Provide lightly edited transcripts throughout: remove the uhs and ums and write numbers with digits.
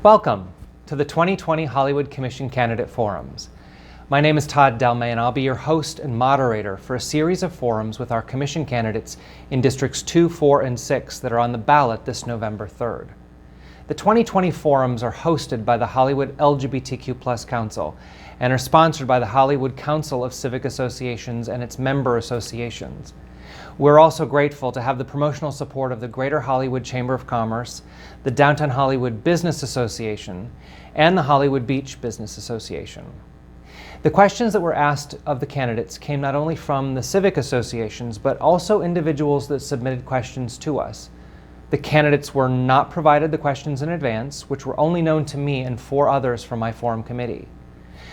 Welcome to the 2020 Hollywood Commission Candidate Forums. My name is Todd Delmay, and I'll be your host and moderator for a series of forums with our commission candidates in Districts 2, 4, and 6 that are on the ballot this November 3rd. The 2020 forums are hosted by the Hollywood LGBTQ+ Council and are sponsored by the Hollywood Council of Civic Associations and its member associations. We're also grateful to have the promotional support of the Greater Hollywood Chamber of Commerce, the Downtown Hollywood Business Association, and the Hollywood Beach Business Association. The questions that were asked of the candidates came not only from the civic associations, but also individuals that submitted questions to us. The candidates were not provided the questions in advance, which were only known to me and 4 others from my forum committee.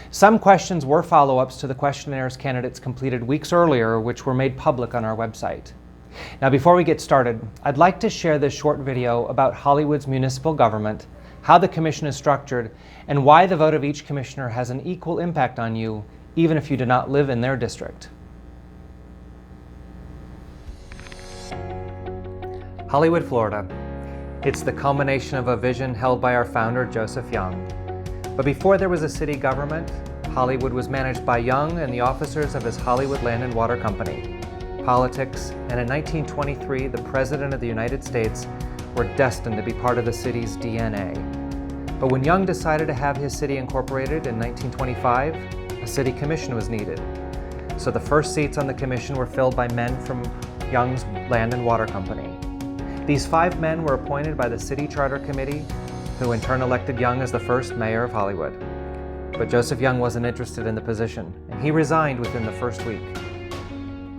Some questions were follow-ups to the questionnaires candidates completed weeks earlier, which were made public on our website. Now, before we get started, I'd like to share this short video about Hollywood's municipal government, how the commission is structured, and why the vote of each commissioner has an equal impact on you, even if you do not live in their district. Hollywood, Florida. It's the culmination of a vision held by our founder, Joseph Young. But before there was a city government, Hollywood was managed by Young and the officers of his Hollywood Land and Water Company. Politics, and in 1923, the President of the United States were destined to be part of the city's DNA. But when Young decided to have his city incorporated in 1925, a city commission was needed. So the first seats on the commission were filled by men from Young's Land and Water Company. These 5 men were appointed by the City Charter Committee, who in turn elected Young as the first mayor of Hollywood. But Joseph Young wasn't interested in the position, and he resigned within the first week.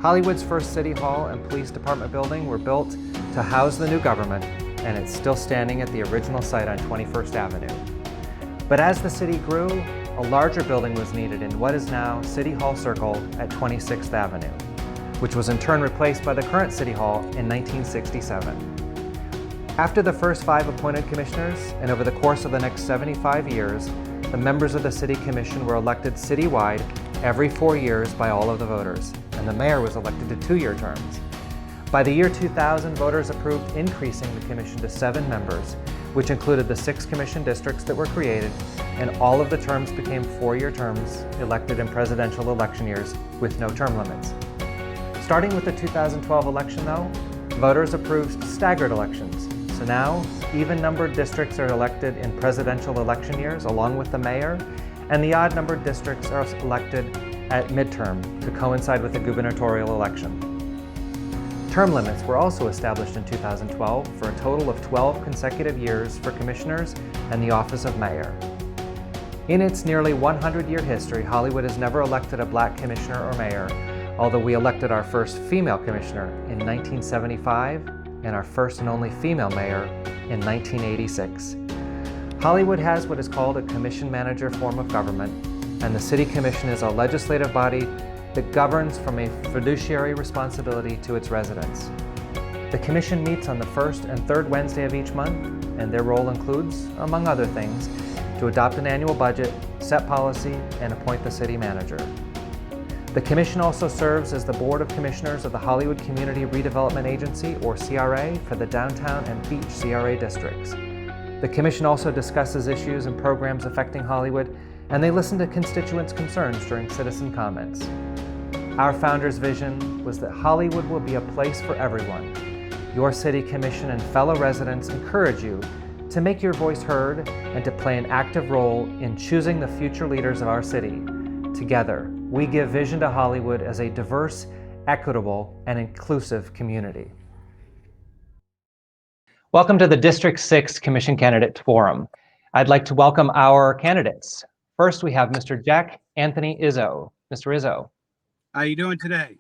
Hollywood's first City Hall and Police Department building were built to house the new government, and it's still standing at the original site on 21st Avenue. But as the city grew, a larger building was needed in what is now City Hall Circle at 26th Avenue, which was in turn replaced by the current City Hall in 1967. After the first 5 appointed commissioners, and over the course of the next 75 years, the members of the City Commission were elected citywide every 4 years by all of the voters, and the mayor was elected to 2-year terms. By the year 2000, voters approved increasing the commission to 7 members, which included the 6 commission districts that were created, and all of the terms became 4-year terms elected in presidential election years with no term limits. Starting with the 2012 election, though, voters approved staggered elections. So now, even-numbered districts are elected in presidential election years along with the mayor, and the odd-numbered districts are elected at midterm to coincide with the gubernatorial election. Term limits were also established in 2012 for a total of 12 consecutive years for commissioners and the office of mayor. In its nearly 100-year history, Hollywood has never elected a black commissioner or mayor, although we elected our first female commissioner in 1975 and our first and only female mayor in 1986. Hollywood has what is called a commission manager form of government, and the City Commission is a legislative body that governs from a fiduciary responsibility to its residents. The commission meets on the first and third Wednesday of each month, and their role includes, among other things, to adopt an annual budget, set policy, and appoint the city manager. The Commission also serves as the Board of Commissioners of the Hollywood Community Redevelopment Agency, or CRA, for the Downtown and Beach CRA districts. The Commission also discusses issues and programs affecting Hollywood, and they listen to constituents' concerns during citizen comments. Our founder's vision was that Hollywood will be a place for everyone. Your City Commission and fellow residents encourage you to make your voice heard and to play an active role in choosing the future leaders of our city. Together, we give vision to Hollywood as a diverse, equitable, and inclusive community. Welcome to the District 6 Commission Candidate Forum. I'd like to welcome our candidates. First, we have Mr. Jack Anthony Izzo. Mr. Izzo. How are you doing today?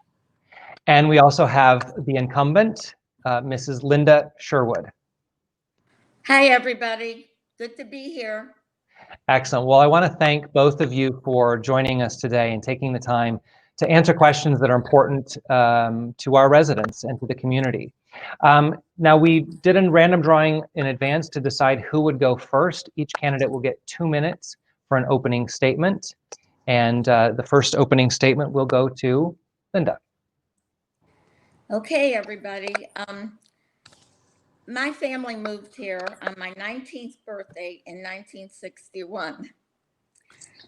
And we also have the incumbent, Mrs. Linda Sherwood. Hi, everybody. Good to be here. Excellent. Well, I want to thank both of you for joining us today and taking the time to answer questions that are important to our residents and to the community. Now, we did a random drawing in advance to decide who would go first. Each candidate will get 2 minutes for an opening statement. And the first opening statement will go to Linda. Okay, everybody. My family moved here on my 19th birthday in 1961.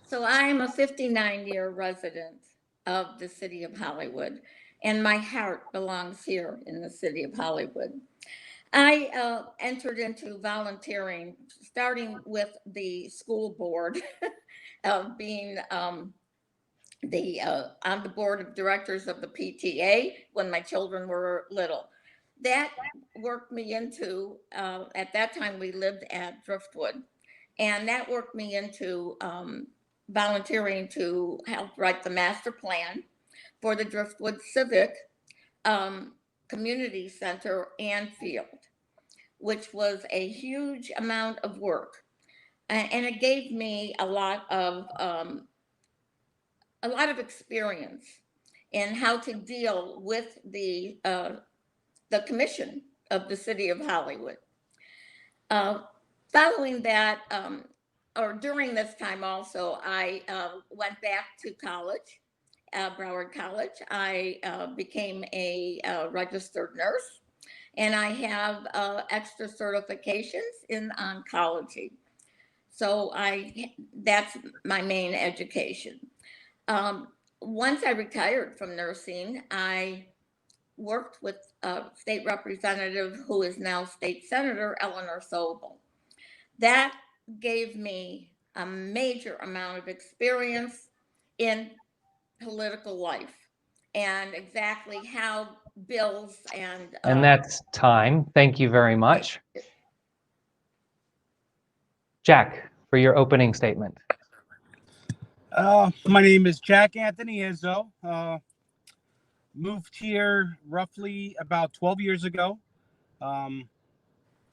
So I am a 59-year resident of the city of Hollywood, and my heart belongs here in the city of Hollywood. I entered into volunteering, starting with the school board, of being on the board of directors of the PTA when my children were little. That worked me into, at that time we lived at Driftwood, and that worked me into volunteering to help write the master plan for the Driftwood Civic um, Community Center and Field, which was a huge amount of work. And it gave me a lot of experience in how to deal with the commission of the city of Hollywood. Uh, Following that, or during this time also, I went back to college, Broward College. I became a registered nurse, and I have extra certifications in oncology. So that's my main education. Um, Once I retired from nursing, I worked with a state representative who is now state senator, Eleanor Sobel. That gave me a major amount of experience in political life and exactly how bills And that's time. Thank you very much. Jack, for your opening statement. My name is Jack Anthony Izzo. Moved here roughly about 12 years ago.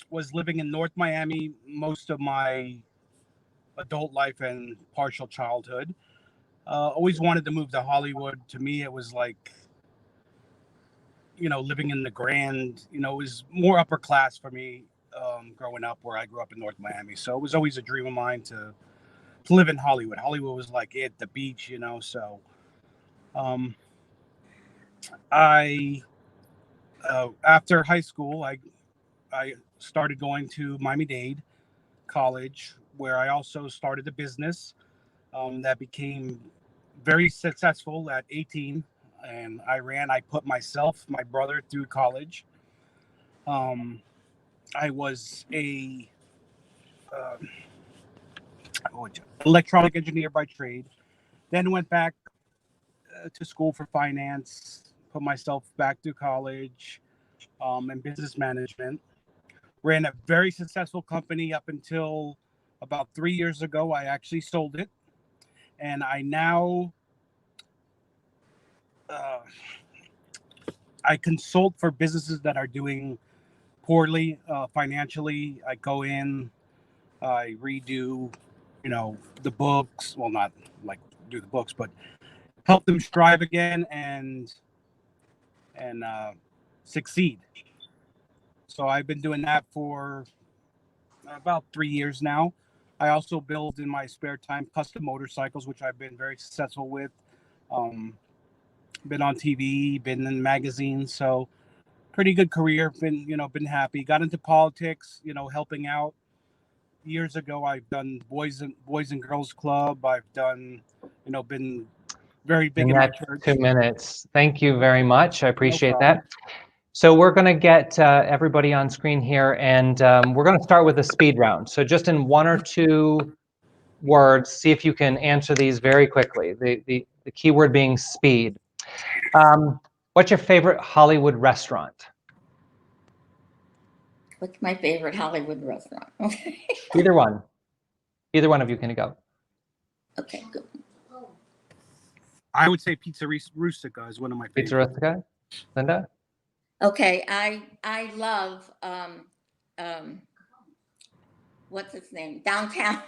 Was living in North Miami most of my adult life and partial childhood. Always wanted to move to Hollywood. To me, it was like, living in the grand, it was more upper class for me growing up where I grew up in North Miami. So it was always a dream of mine to live in Hollywood. Hollywood was like it, the beach, so I after high school, I started going to Miami-Dade College, where I also started a business that became very successful at 18. And I put myself, my brother through college. I was a electronic engineer by trade. Then went back to school for finance, put myself back through college and business management. Ran a very successful company up until about 3 years ago. I actually sold it, and I now I consult for businesses that are doing poorly financially. I go in, I redo, the books. Well, not like do the books, but help them strive again and succeed. So I've been doing that for about 3 years now. I also build in my spare time custom motorcycles, which I've been very successful with. Um, been on TV, been in magazines, so pretty good career. Been happy. Got into politics, helping out. Years ago, I've done Boys and Girls Club. I've done, been very big in my church. 2 minutes. Thank you very much. I appreciate problem. that. So we're going to get everybody on screen here, and we're going to start with a speed round. So just in 1 or 2 words, see if you can answer these very quickly. The key word being speed. What's your favorite Hollywood restaurant? What's my favorite Hollywood restaurant? Either one. Either one of you can go. Okay, good. I would say Pizza Rustica is one of my favorites. Pizza Rustica? Linda? Okay, I love what's its name? Downtown.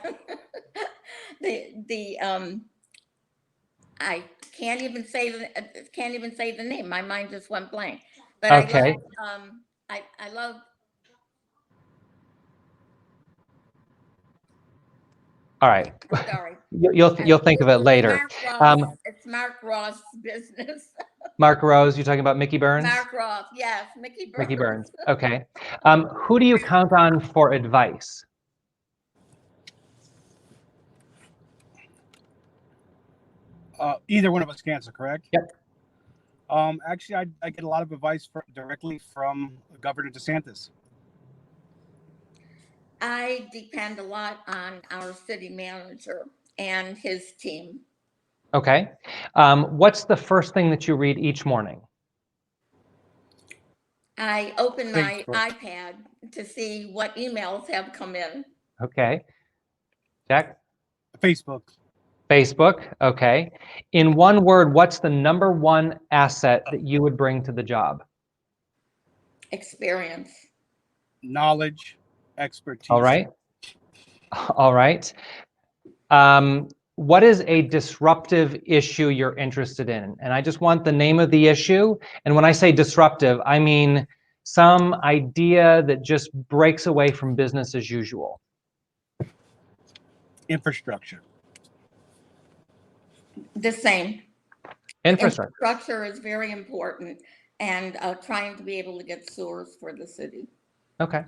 I can't even say the name. My mind just went blank. But Okay. I love. All right. Sorry. You'll think of it later. It's Mark Ross business. Mark Rose, you're talking about Mickey Burns? Mark Roth, yes, Mickey Burns. Mickey Burns, okay. Who do you count on for advice? Either one of us can answer, correct? Yep. Actually, I get a lot of advice directly from Governor DeSantis. I depend a lot on our city manager and his team. Okay. What's the first thing that you read each morning? I open my Facebook. iPad to see what emails have come in. Okay. Jack? Facebook. Facebook, okay. In one word, what's the number one asset that you would bring to the job? Experience. Knowledge, expertise. All right. All right. What is a disruptive issue you're interested in? And I just want the name of the issue. And when I say disruptive, I mean some idea that just breaks away from business as usual. Infrastructure. The same. Infrastructure. Infrastructure is very important, and trying to be able to get sewers for the city. Okay,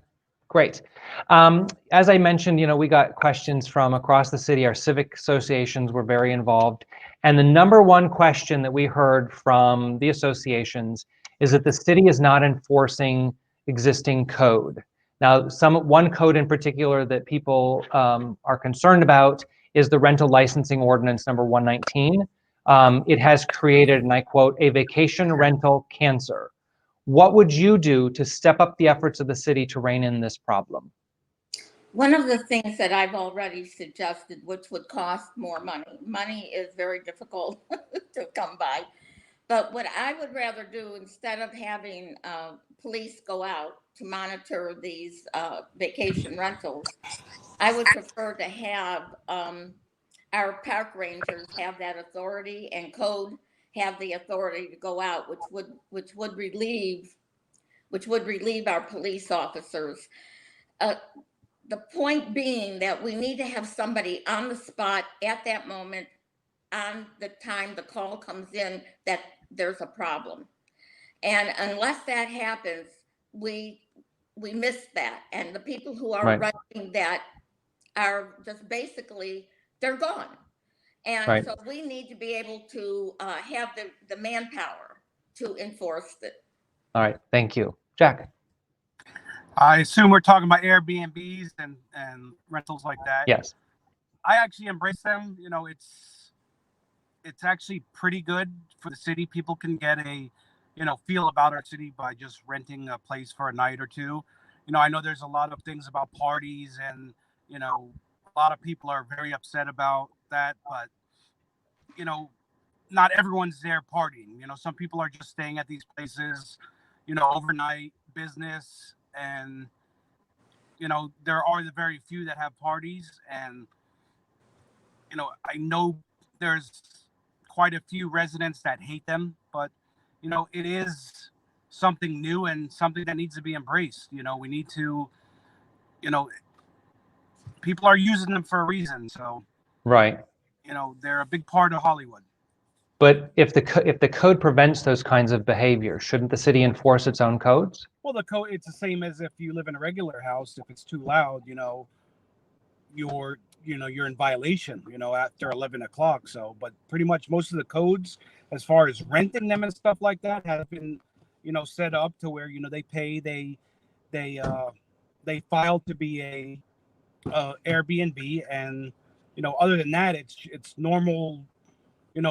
great. As I mentioned, we got questions from across the city. Our civic associations were very involved. And the number one question that we heard from the associations is that the city is not enforcing existing code. Now, one code in particular that people are concerned about is the rental licensing ordinance number 119. It has created, and I quote, a vacation rental cancer. What would you do to step up the efforts of the city to rein in this problem? One of the things that I've already suggested, which would cost more money. Money is very difficult to come by. But what I would rather do, instead of having police go out to monitor these vacation rentals, I would prefer to have our park rangers have that authority, and code have the authority to go out, which would relieve our police officers. The point being that we need to have somebody on the spot at that moment, on the time the call comes in that there's a problem. And unless that happens, we miss that. And the people who are Right. running that are just basically, they're gone. And Right. so we need to be able to have the manpower to enforce it. All right, thank you. Jack? I assume we're talking about Airbnbs and rentals like that. Yes. I actually embrace them. It's actually pretty good for the city. People can get a, feel about our city by just renting a place for a night or two. I know there's a lot of things about parties, and, a lot of people are very upset about that, but, not everyone's there partying. Some people are just staying at these places, overnight business, and, there are the very few that have parties. And, I know there's quite a few residents that hate them, but, it is something new and something that needs to be embraced. We need to, people are using them for a reason. So, Right. They're a big part of Hollywood. But if the code prevents those kinds of behavior, shouldn't the city enforce its own codes? Well, the code, it's the same as if you live in a regular house. If it's too loud, you're in violation, after 11 o'clock. So, but pretty much most of the codes, as far as renting them and stuff like that, have been, set up to where, they pay, they file to be a Airbnb. And, other than that, it's normal,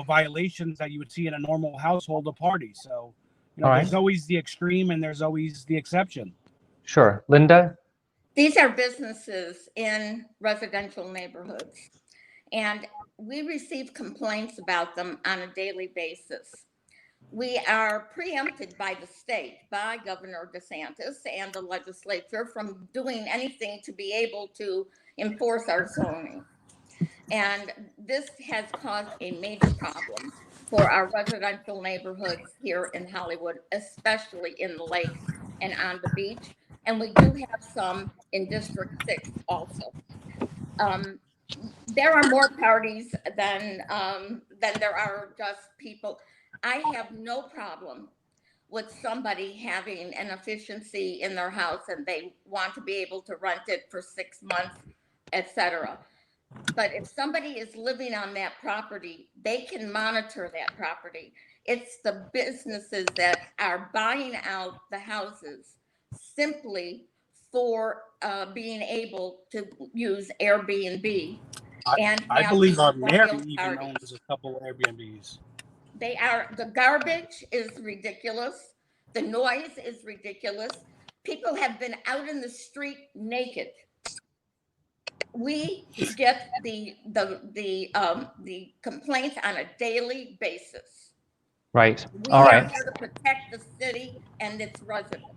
violations that you would see in a normal household or party. So, there's always the extreme and there's always the exception. Sure. Linda? These are businesses in residential neighborhoods, and we receive complaints about them on a daily basis. We are preempted by the state, by Governor DeSantis and the legislature, from doing anything to be able to enforce our zoning. And this has caused a major problem for our residential neighborhoods here in Hollywood, especially in the lakes and on the beach. And we do have some in District 6 also. There are more parties than there are just people. I have no problem with somebody having an efficiency in their house and they want to be able to rent it for 6 months, etc. But if somebody is living on that property, they can monitor that property. It's the businesses that are buying out the houses simply for being able to use Airbnb and I have believe our mayor wild even parties. owns a couple of Airbnbs. The garbage is ridiculous. The noise is ridiculous. People have been out in the street naked. We get the complaints on a daily basis. Right. We All are right. here to protect the city and its residents.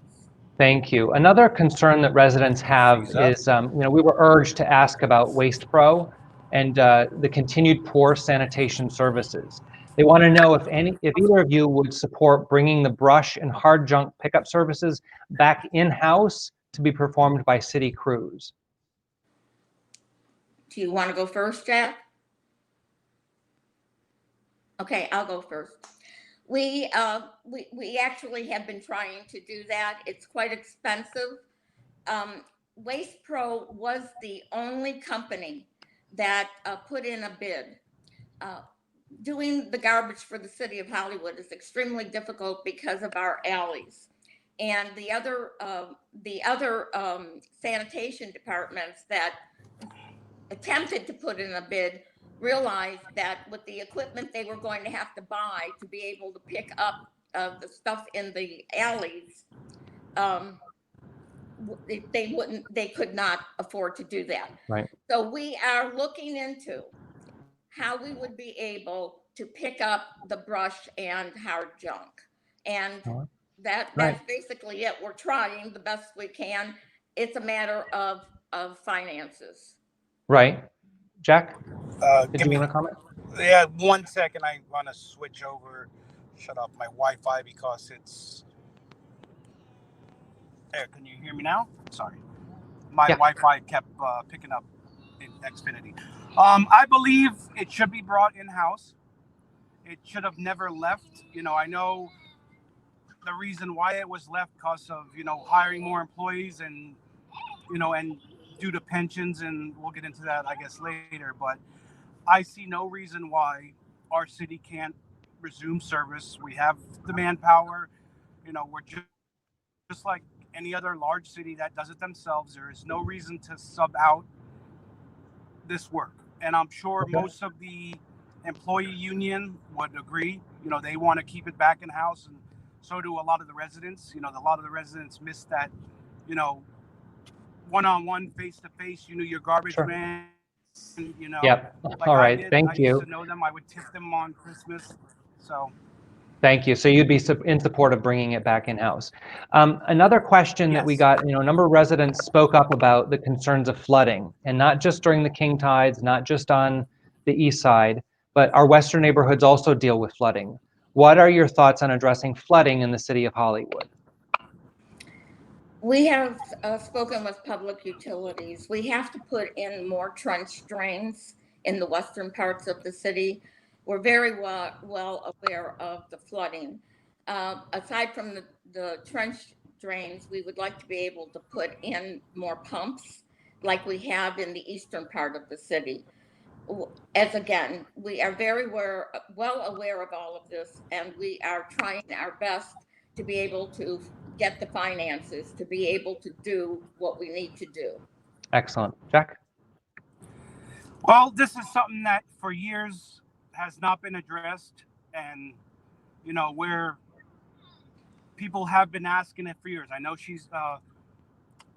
Thank you. Another concern that residents have is, we were urged to ask about Waste Pro and the continued poor sanitation services. They want to know if either of you would support bringing the brush and hard junk pickup services back in-house to be performed by city crews. Do you want to go first, Jack? Okay, I'll go first. We actually have been trying to do that. It's quite expensive. Waste Pro was the only company that put in a bid. Doing the garbage for the city of Hollywood is extremely difficult because of our alleys. And the other sanitation departments that attempted to put in a bid realized that with the equipment they were going to have to buy to be able to pick up the stuff in the alleys, they could not afford to do that. Right. So we are looking into how we would be able to pick up the brush and hard junk. And that's basically it. We're trying the best we can. It's a matter of finances. Right. Jack, did Give you me, want to comment? yeah, 1 second. I want to switch over, shut off my Wi-Fi because it's there. Can you hear me now? Sorry. My Wi-Fi kept picking up in Xfinity. I believe it should be brought in-house. It should have never left. I know the reason why it was left because of, hiring more employees and due to pensions, and we'll get into that, I guess, later. But I see no reason why our city can't resume service. We have the manpower. We're just like any other large city that does it themselves. There is no reason to sub out this work. And I'm sure most of the employee union would agree. They want to keep it back in house, and so do a lot of the residents. A lot of the residents miss that, one-on-one, face-to-face. Your garbage man. Yep. Like all right. Thank I you. used to know them. I would tip them on Christmas. So. Thank you. So you'd be in support of bringing it back in-house. Another question that we got, a number of residents spoke up about the concerns of flooding, and not just during the king tides, not just on the east side, but our western neighborhoods also deal with flooding. What are your thoughts on addressing flooding in the city of Hollywood? We have spoken with public utilities. We have to put in more trench drains in the western parts of the city. We're very well aware of the flooding. Aside from the trench drains, we would like to be able to put in more pumps like we have in the eastern part of the city. As again, we are very well aware of all of this, and we are trying our best to be able to get the finances to be able to do what we need to do. Excellent. Jack? Well, this is something that for years has not been addressed, and where people have been asking it for years. I know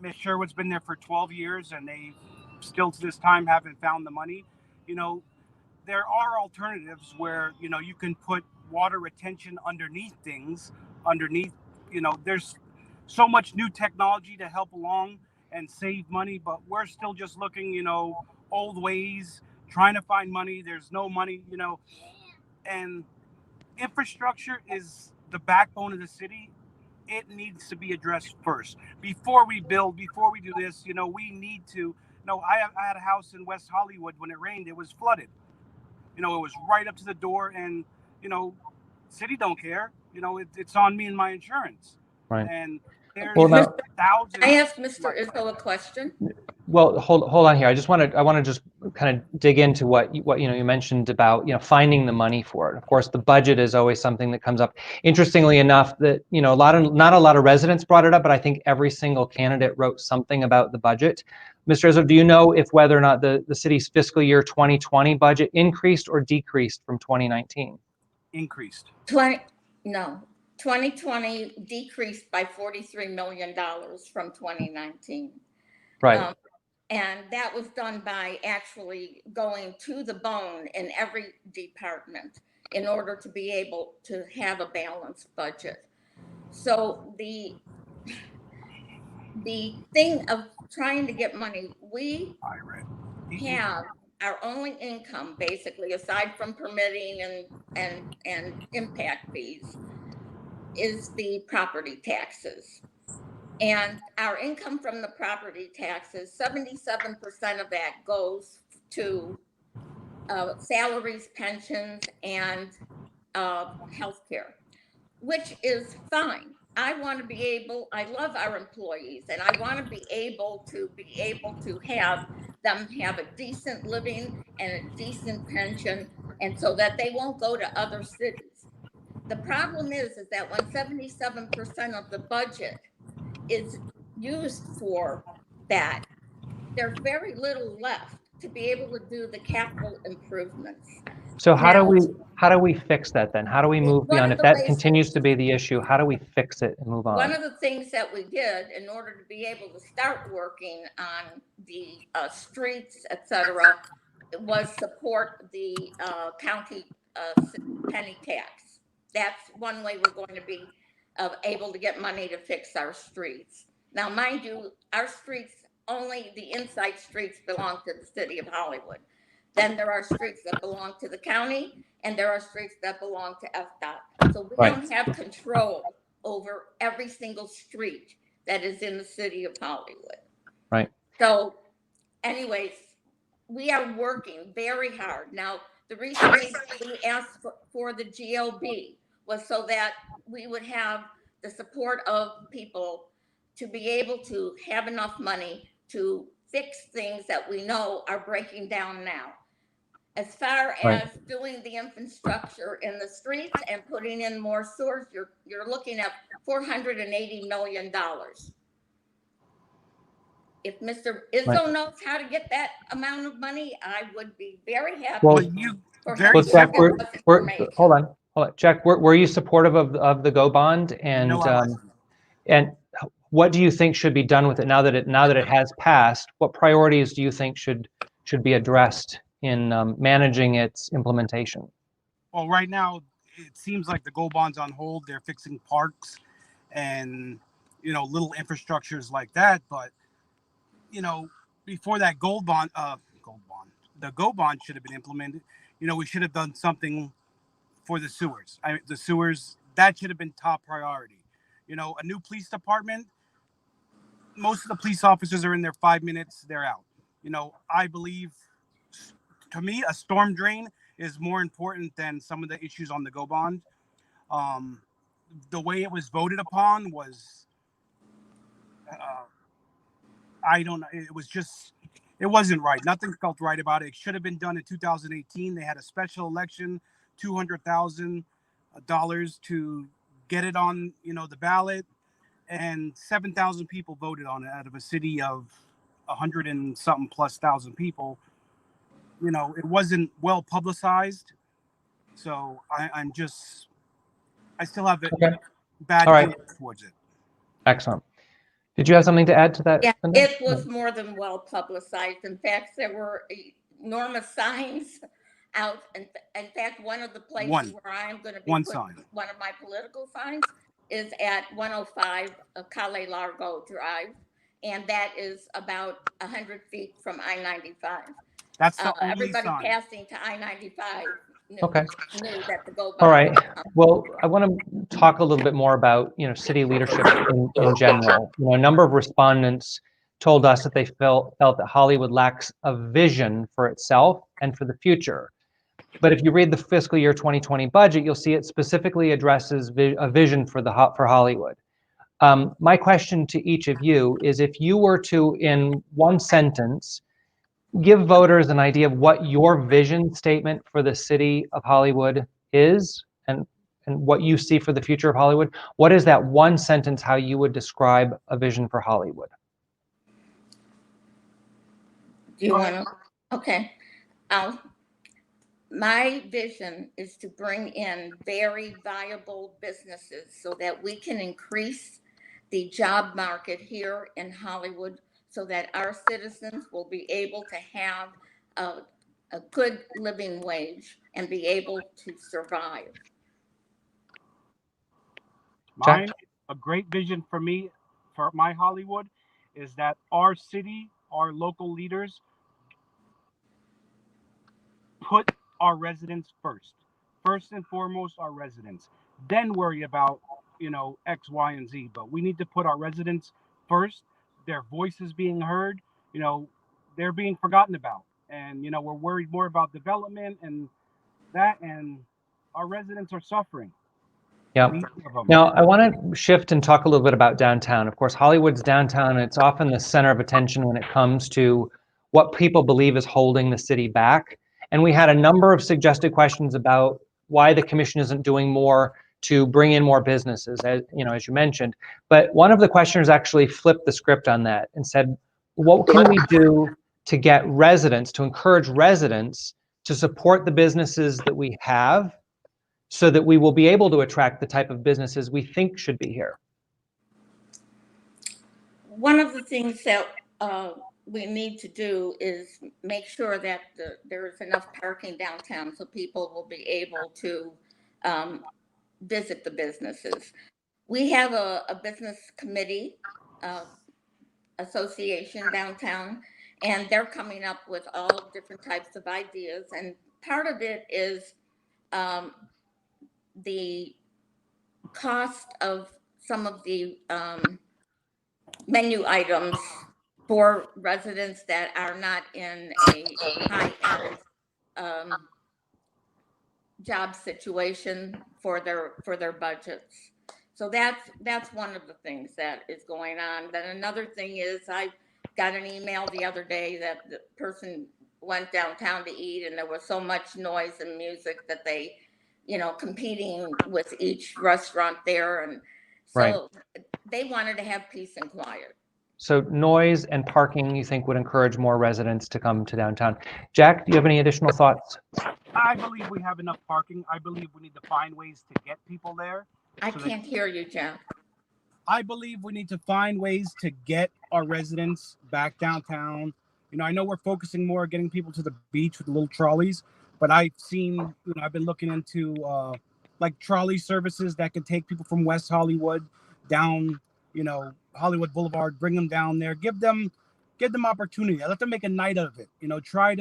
Miss Sherwood's been there for 12 years, and they still to this time haven't found the money. There are alternatives where you can put water retention underneath things. There's so much new technology to help along and save money, but we're still just looking old ways, trying to find money. There's no money, and infrastructure is the backbone of the city. It needs to be addressed first before we build, before we do this. We need to. I had a house in West Hollywood. When it rained, it was flooded. It was right up to the door, and City don't care. It's on me and my insurance. Right. And there's Well, now, thousands. I asked Mr. Izzo a question. well, hold on here. I want to just kind of dig into what you mentioned about finding the money for it. Of course, the budget is always something that comes up. Interestingly enough, that not a lot of residents brought it up, but I think every single candidate wrote something about the budget. Mr. Izzo, do you know if whether or not the city's fiscal year 2020 budget increased or decreased from 2019? Increased. 2020 decreased by $43 million from 2019. Right. And that was done by actually going to the bone in every department in order to be able to have a balanced budget. So the thing of trying to get money, we have our only income basically, aside from permitting and impact fees, is the property taxes. And our income from the property taxes, 77% of that goes to salaries, pensions, and healthcare, which is fine. I love our employees, and I want to be able to have them have a decent living and a decent pension, and so that they won't go to other cities. The problem is that when 77% of the budget is used for that, there's very little left to be able to do the capital improvements. So how do we fix that then? How do we move beyond? If that continues to be the issue, how do we fix it and move on? One of the things that we did in order to be able to start working on the streets, et cetera, was support the county penny tax. That's one way we're going to be able to get money to fix our streets. Now, mind you, our streets, only the inside streets belong to the city of Hollywood. Then there are streets that belong to the county, and there are streets that belong to FDOT. So we don't have control over every single street that is in the city of Hollywood. Right. So anyways, we are working very hard. Now, the reason we asked for the GLB was so that we would have the support of people to be able to have enough money to fix things that we know are breaking down now. As far as doing the infrastructure in the streets and putting in more sewers, you're looking at $480 million. If Mr. Izzo knows how to get that amount of money, I would be very happy. Well, Jack, hold on. Jack, were you supportive of the GO bond? And No, and what do you think should be done with it now that it has passed? What priorities do you think should be addressed in managing its implementation? Well, right now it seems like the GO bond's on hold. They're fixing parks and little infrastructures like that. But before that the GO bond should have been implemented. We should have done something for the sewers. The sewers, that should have been top priority. A new police department, most of the police officers are in there 5 minutes, they're out. I believe, to me, a storm drain is more important than some of the issues on the GO bond. The way it was voted upon was, I don't know, it wasn't right. Nothing felt right about it. It should have been done in 2018. They had a special election, $200,000 to get it on, the ballot, and 7,000 people voted on it out of a city of 100 and something plus thousand people. It wasn't well publicized, so I still have a bad feeling towards it. Excellent. Did you have something to add to that? Yeah, it was more than well publicized. In fact, there were enormous signs out. In fact, one of the places where I'm going to be putting one of my political signs is at 105 Calle Largo Drive, and that is about 100 feet from I-95. That's the only everybody sign. Passing to I-95 knew that the GO bond. All right. Well, I want to talk a little bit more about city leadership in general. A number of respondents told us that they felt that Hollywood lacks a vision for itself and for the future. But if you read the fiscal year 2020 budget, you'll see it specifically addresses a vision for for Hollywood. My question to each of you is, if you were to, in one sentence, give voters an idea of what your vision statement for the city of Hollywood is, and what you see for the future of Hollywood, what is that one sentence how you would describe a vision for Hollywood? Do you Go want ahead. to? Okay. Um, my vision is to bring in very viable businesses so that we can increase the job market here in Hollywood, so that our citizens will be able to have a good living wage and be able to survive. Jack? Mine, a great vision for me, for my Hollywood, is that our city, our local leaders put our residents first. First and foremost, our residents. Then worry about, X, Y, and Z. But we need to put our residents first, their voices being heard, you know, they're being forgotten about. And, we're worried more about development and that, and our residents are suffering. Yeah. We of them. Now, I want to shift and talk a little bit about downtown. Of course, Hollywood's downtown, and it's often the center of attention when it comes to what people believe is holding the city back. And we had a number of suggested questions about why the commission isn't doing more to bring in more businesses, as you mentioned. But one of the questioners actually flipped the script on that and said, what can we do to get residents, to encourage residents to support the businesses that we have, so that we will be able to attract the type of businesses we think should be here? One of the things that we need to do is make sure that there's enough parking downtown so people will be able to visit the businesses. We have a business committee association downtown, and they're coming up with all different types of ideas. And part of it is the cost of some of the menu items for residents that are not in a high-end job situation for their budgets. So that's one of the things that is going on. Then another thing is, I got an email the other day that the person went downtown to eat, and there was so much noise and music that they, competing with each restaurant there, and so they wanted to have peace and quiet. So noise and parking, you think, would encourage more residents to come to downtown. Jack, do you have any additional thoughts? I believe we have enough parking. I believe we need to find ways to get people there. I can't hear you, Jack. I believe we need to find ways to get our residents back downtown. I know we're focusing more on getting people to the beach with the little trolleys, but I've seen, I've been looking into like trolley services that can take people from West Hollywood down, Hollywood Boulevard, bring them down there, give them opportunity. Let them make a night of it. Try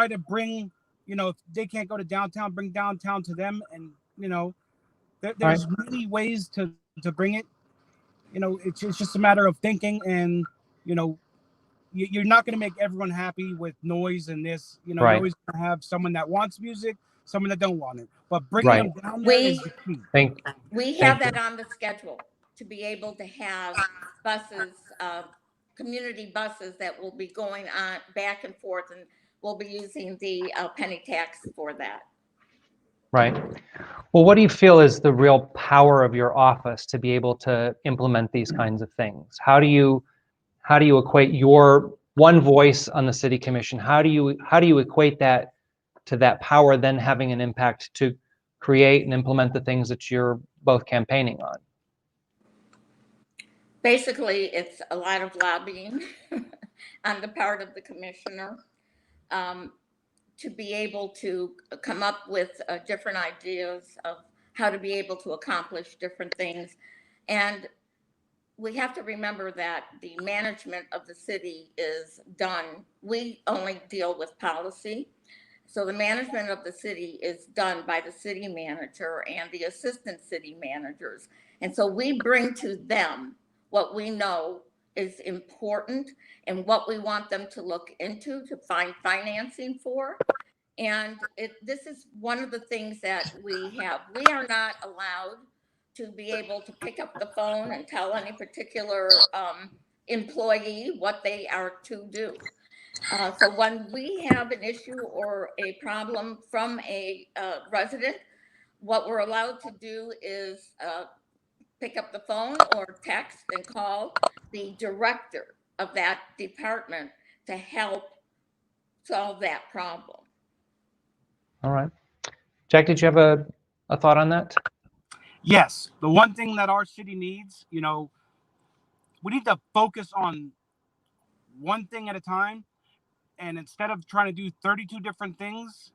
to bring, if they can't go to downtown, bring downtown to them. And, there's many ways to bring it. It's just a matter of thinking, and, you're not going to make everyone happy with noise and this, you're always going to have someone that wants music, someone that don't want it, but bringing them down there is the key. We have that on the schedule, to be able to have buses, community buses that will be going on back and forth, and we'll be using the penny tax for that. Right. Well, what do you feel is the real power of your office to be able to implement these kinds of things? How do you equate your one voice on the city commission? How do you equate that to that power then having an impact to create and implement the things that you're both campaigning on? Basically, it's a lot of lobbying on the part of the commissioner to be able to come up with different ideas of how to be able to accomplish different things. And we have to remember that the management of the city is done. We only deal with policy. So the management of the city is done by the city manager and the assistant city managers. And so we bring to them what we know is important and what we want them to look into to find financing for. And this is one of the things that we have. We are not allowed to be able to pick up the phone and tell any particular employee what they are to do. So when we have an issue or a problem from a resident, what we're allowed to do is pick up the phone or text and call the director of that department to help solve that problem. All right. Jack, did you have a thought on that? Yes, the one thing that our city needs, we need to focus on one thing at a time. And instead of trying to do 32 different things,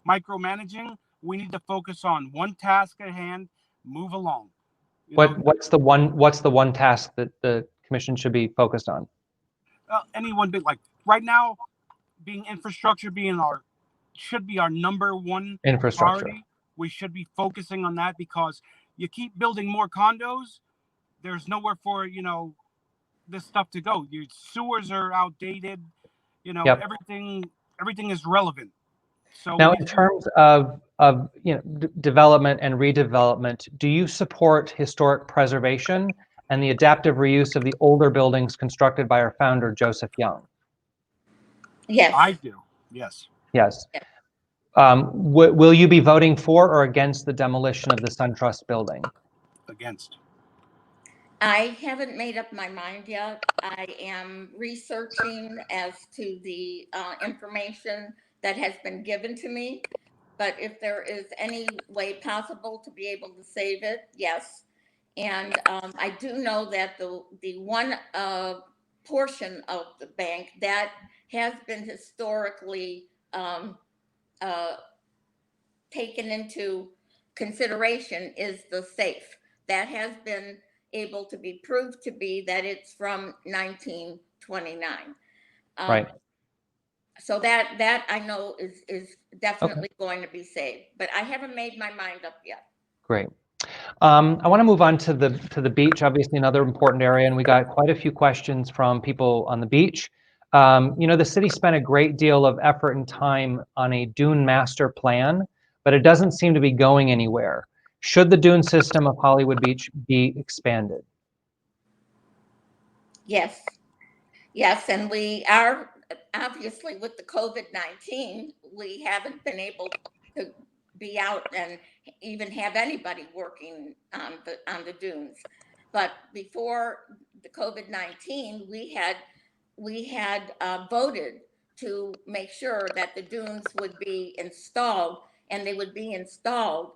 micromanaging, we need to focus on one task at hand, move along. What's the one task that the commission should be focused on? Anyone, but like right now, infrastructure should be our number one Infrastructure. priority. We should be focusing on that, because you keep building more condos, there's nowhere for this stuff to go. Your sewers are outdated. Yep. Everything is relevant. So now, in terms of development and redevelopment, do you support historic preservation and the adaptive reuse of the older buildings constructed by our founder, Joseph Young? Yes. I do. Yes. Yes. Will you be voting for or against the demolition of the SunTrust building? Against. I haven't made up my mind yet. I am researching as to the information that has been given to me. But if there is any way possible to be able to save it, yes. And I do know that the one portion of the bank that has been historically taken into consideration is the safe. That has been able to be proved to be that it's from 1929. Right. So that I know is definitely going to be saved, but I haven't made my mind up yet. Great. I want to move on to the beach, obviously another important area, and we got quite a few questions from people on the beach. The city spent a great deal of effort and time on a dune master plan, but it doesn't seem to be going anywhere. Should the dune system of Hollywood Beach be expanded? Yes, and we are obviously with the COVID-19, we haven't been able to be out and even have anybody working on the dunes. But before the COVID-19, we had voted to make sure that the dunes would be installed, and they would be installed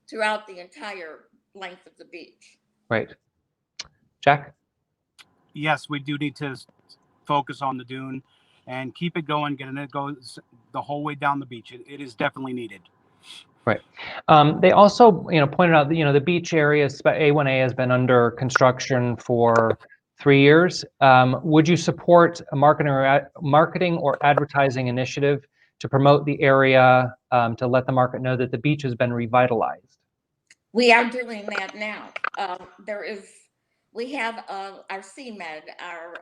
throughout the entire length of the beach. Right. Jack? Yes, we do need to focus on the dune and keep it going, getting it goes the whole way down the beach. It is definitely needed. Right. They also, pointed out that, the beach area, A1A, has been under construction for 3 years. Would you support a marketing or advertising initiative to promote the area, to let the market know that the beach has been revitalized? We are doing that now. We have our CMed, our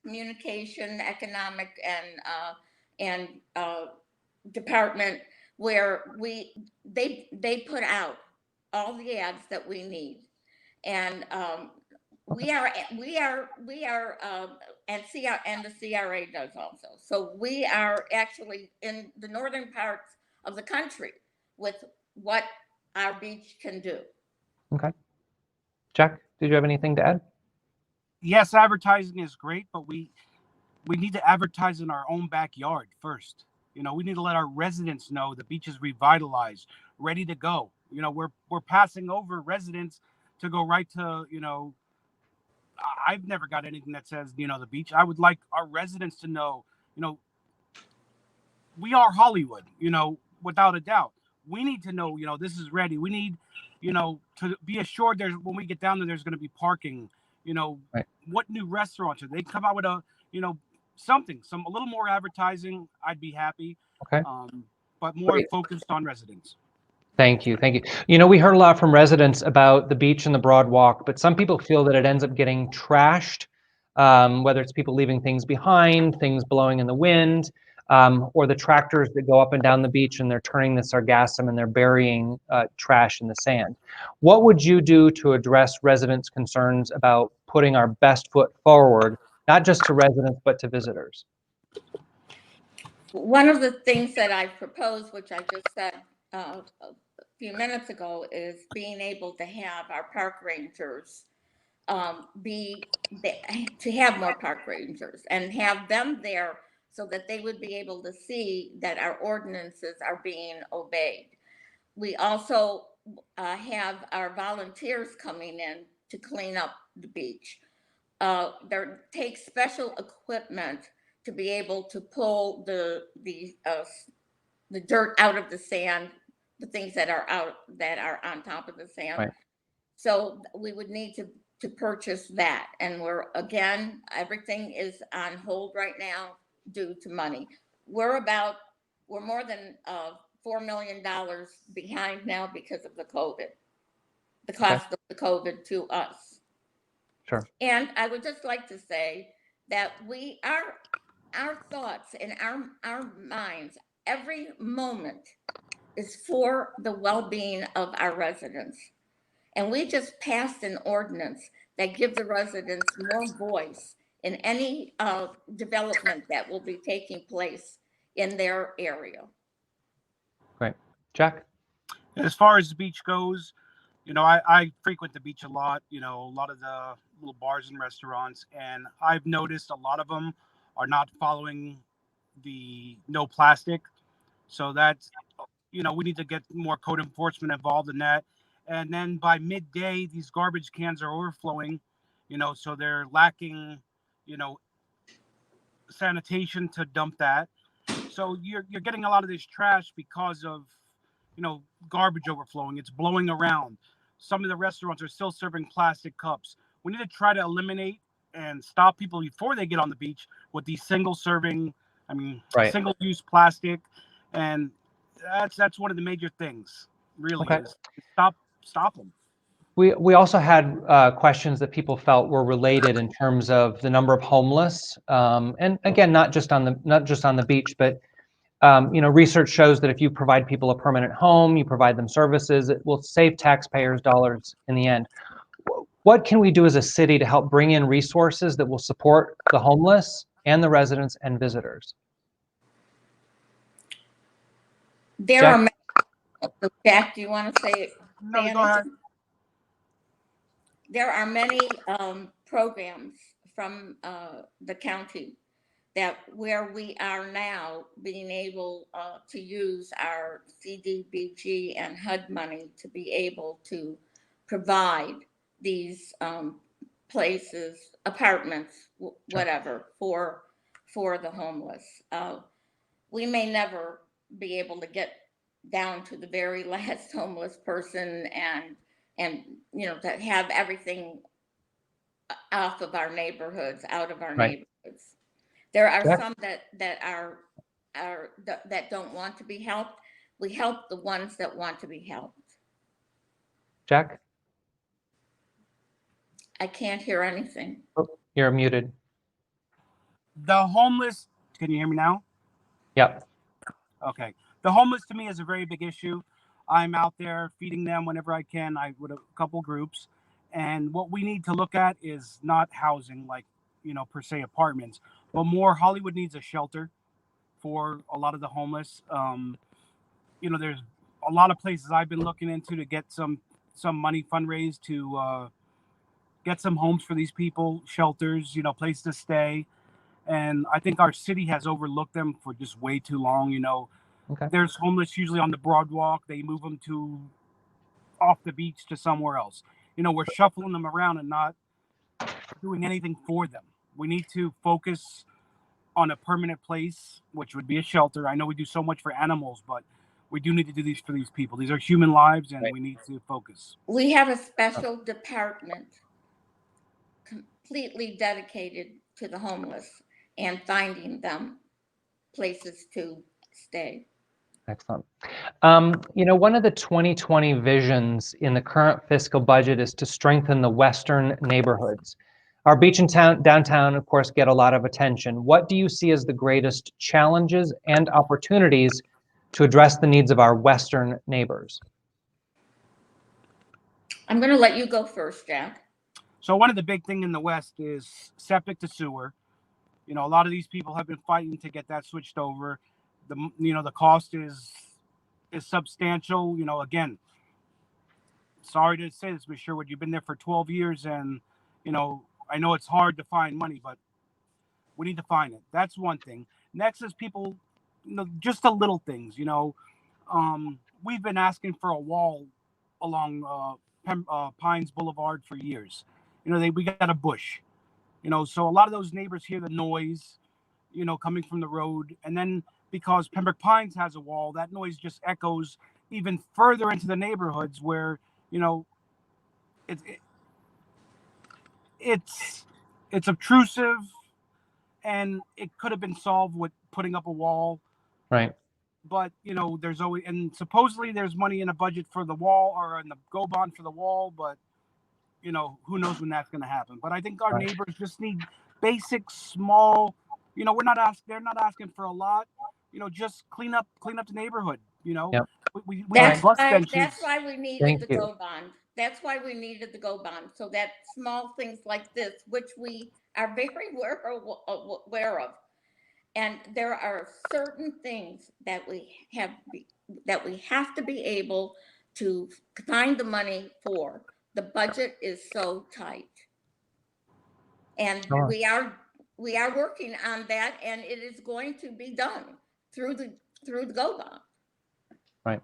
communication, economic, and department, where they put out all the ads that we need, and we are and the CRA does also. So we are actually in the northern parts of the country with what our beach can do. Okay. Jack, did you have anything to add? Yes, advertising is great, but we need to advertise in our own backyard first. We need to let our residents know the beach is revitalized, ready to go. We're passing over residents to go right to, I've never got anything that says, the beach. I would like our residents to know, we are Hollywood, without a doubt. We need to know, this is ready. We need, to be assured when we get down there, there's going to be parking, right. What new restaurants are they come out with a little more advertising. I'd be happy. Okay. But more focused on residents. Thank you. We heard a lot from residents about the beach and the Broad Walk, but some people feel that it ends up getting trashed whether it's people leaving things behind, things blowing in the wind, or the tractors that go up and down the beach and they're turning the sargassum and they're burying trash in the sand. What would you do to address residents' concerns about putting our best foot forward, not just to residents, but to visitors? One of the things that I proposed, which I just said a few minutes ago, is being able to have our park rangers to have more park rangers and have them there so that they would be able to see that our ordinances are being obeyed. We also have our volunteers coming in to clean up the beach. There takes special equipment to be able to pull the dirt out of the sand, the things that are on top of the sand. Right. So we would need to purchase that, and everything is on hold right now due to money. We're more than $4 million behind now because of the COVID, the cost of the COVID to us. Sure. And I would just like to say that our thoughts and our minds, every moment is for the well-being of our residents. And we just passed an ordinance that gives the residents more voice in any development that will be taking place in their area. Great. Jack? As far as the beach goes, I frequent the beach a lot, a lot of the little bars and restaurants, and I've noticed a lot of them are not following the no plastic. So that's, we need to get more code enforcement involved in that. And then by midday, these garbage cans are overflowing, so they're lacking, sanitation to dump that. So you're getting a lot of this trash because of, garbage overflowing. It's blowing around. Some of the restaurants are still serving plastic cups. We need to try to eliminate and stop people before they get on the beach with these single-use plastic. And that's one of the major things, really, is stop them. We also had questions that people felt were related in terms of the number of homeless, and again, not just on the beach, but research shows that if you provide people a permanent home, you provide them services, it will save taxpayers dollars in the end. What can we do as a city to help bring in resources that will support the homeless and the residents and visitors? Jack, do you want to say No, go ahead. There are many programs from the county where we are now being able to use our CDBG and HUD money to be able to provide these places, apartments, whatever, for the homeless. We may never be able to get down to the very last homeless person and to have everything off of our neighborhoods, out of our neighborhoods. There are some that don't want to be helped. We help the ones that want to be helped. Jack? I can't hear anything. Oh, you're muted. The homeless, can you hear me now? Yep. Okay. The homeless to me is a very big issue. I'm out there feeding them whenever I can. With a couple groups. And what we need to look at is not housing, like, per se apartments, but more Hollywood needs a shelter for a lot of the homeless. There's a lot of places I've been looking into to get some money fundraised to get some homes for these people, shelters, place to stay. And I think our city has overlooked them for just way too long. Okay. There's homeless usually on the Broadwalk. They move them off the beach to somewhere else. We're shuffling them around and not doing anything for them. We need to focus on a permanent place, which would be a shelter. I know we do so much for animals, but we do need to do these for these people. These are human lives, and we need to focus. We have a special department completely dedicated to the homeless and finding them places to stay. Excellent. One of the 2020 visions in the current fiscal budget is to strengthen the Western neighborhoods. Our beach and downtown, of course, get a lot of attention. What do you see as the greatest challenges and opportunities to address the needs of our western neighbors? I'm going to let you go first, Jack. So one of the big thing in the West is septic to sewer. You know, a lot of these people have been fighting to get that switched over. The cost is substantial. You know, again, sorry to say this, Ms. Sherwood, you've been there for 12 years, and I know it's hard to find money, but we need to find it. That's one thing. Next is people, just the little things. We've been asking for a wall along Pines Boulevard for years. We got a bush. So a lot of those neighbors hear the noise, coming from the road, and then because Pembroke Pines has a wall, that noise just echoes even further into the neighborhoods where it's obtrusive, and it could have been solved with putting up a wall. Right. But there's always, and supposedly there's money in a budget for the wall or in the go bond for the wall, but who knows when that's going to happen. But I think our neighbors just need basic, small. They're not asking for a lot. Just clean up the neighborhood. Yep. We have bus benches. That's why we needed Thank the you. go bond. That's why we needed the go bond, so that small things like this, which we are very aware of, and there are certain things that we have to be able to find the money for. The budget is so tight, and Sure. we are working on that, and it is going to be done through the go bond. Right.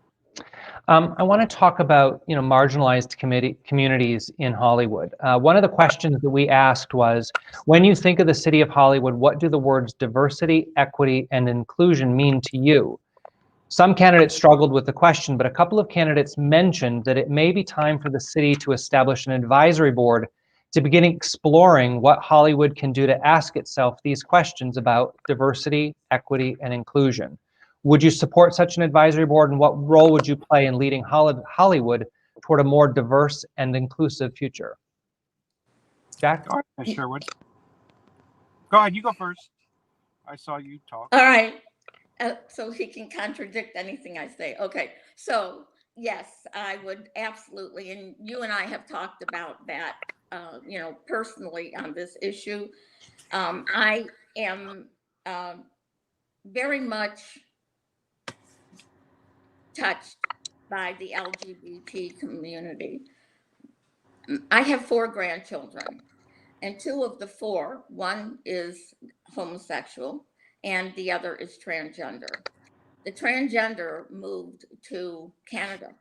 I want to talk about marginalized communities in Hollywood. One of the questions that we asked was, when you think of the city of Hollywood, what do the words diversity, equity, and inclusion mean to you? Some candidates struggled with the question, but a couple of candidates mentioned that it may be time for the city to establish an advisory board to begin exploring what Hollywood can do to ask itself these questions about diversity, equity, and inclusion. Would you support such an advisory board, and what role would you play in leading Hollywood toward a more diverse and inclusive future? Jack? Go ahead, Ms. Sherwood. Go ahead, you go first. I saw you talk. All right. So he can contradict anything I say. Okay. So yes, I would absolutely. And you and I have talked about that, personally on this issue. I am very much touched by the LGBT community. I have 4 grandchildren, and 2 of the 4, one is homosexual and the other is transgender. The transgender moved to Canada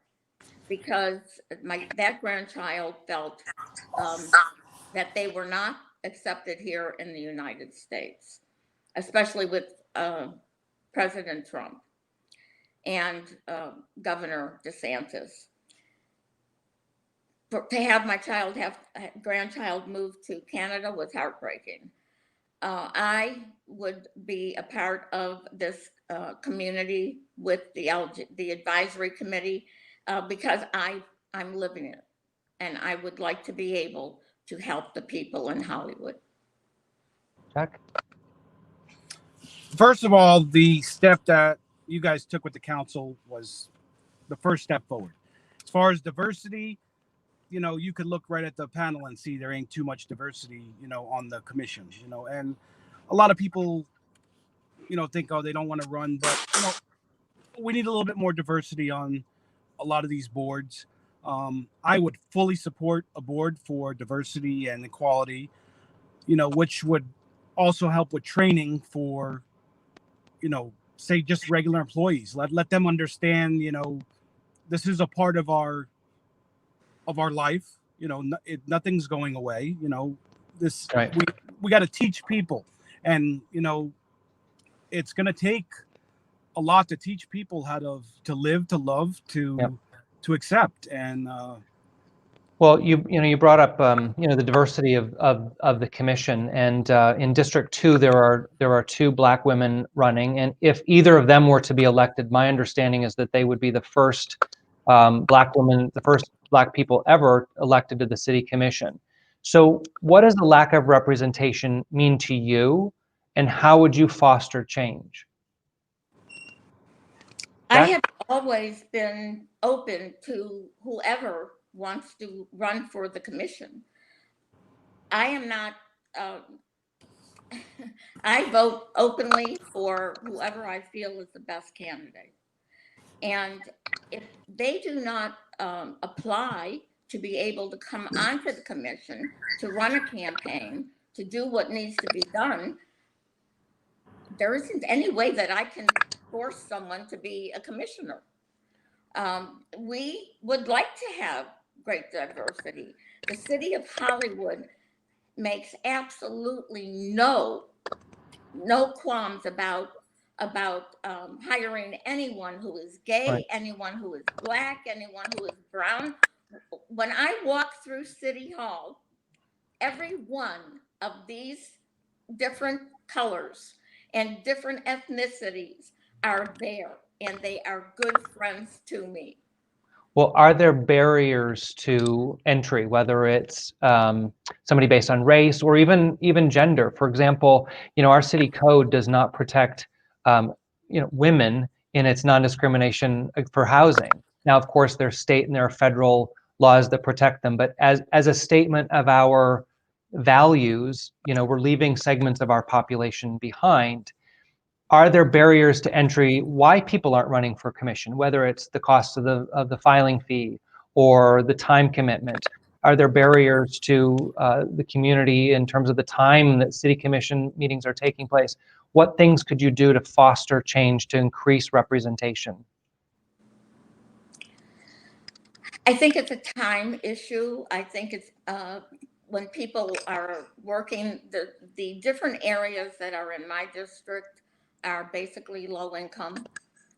because that grandchild felt that they were not accepted here in the United States, especially with President Trump and Governor DeSantis. To have my grandchild move to Canada was heartbreaking. I would be a part of this community with the advisory committee because I'm living it, and I would like to be able to help the people in Hollywood. Jack? First of all, the step that you guys took with the council was the first step forward. As far as diversity, you could look right at the panel and see there ain't too much diversity, on the commission, and a lot of people, think, oh, they don't want to run, but, we need a little bit more diversity on a lot of these boards. I would fully support a board for diversity and equality, which would also help with training for, say just regular employees. Let them understand, this is a part of our life. Nothing's going away. This Right. we got to teach people, and it's going to take a lot to teach people how to live, to love, to accept. And Well, you brought up the diversity of the commission, and in District 2 there are 2 Black women running, and if either of them were to be elected, my understanding is that they would be the first Black woman, the first Black people ever elected to the city commission. So what does the lack of representation mean to you, and how would you foster change? I Jack? have always been open to whoever wants to run for the commission. I am not, I vote openly for whoever I feel is the best candidate. And if they do not apply to be able to come onto the commission, to run a campaign, to do what needs to be done, there isn't any way that I can force someone to be a commissioner. We would like to have great diversity. The city of Hollywood makes absolutely no qualms about hiring anyone who is gay, Right. anyone who is black, anyone who is brown. When I walk through City Hall, every one of these different colors and different ethnicities are there, and they are good friends to me. Well, are there barriers to entry, whether it's somebody based on race or even gender? For example, our city code does not protect women in its non-discrimination for housing. Now, of course, there's state and there are federal laws that protect them, but as a statement of our values, we're leaving segments of our population behind. Are there barriers to entry why people aren't running for commission, whether it's the cost of the filing fee or the time commitment? Are there barriers to the community in terms of the time that city commission meetings are taking place? What things could you do to foster change, to increase representation? I think it's a time issue. I think it's when people are working, the different areas that are in my district are basically low income.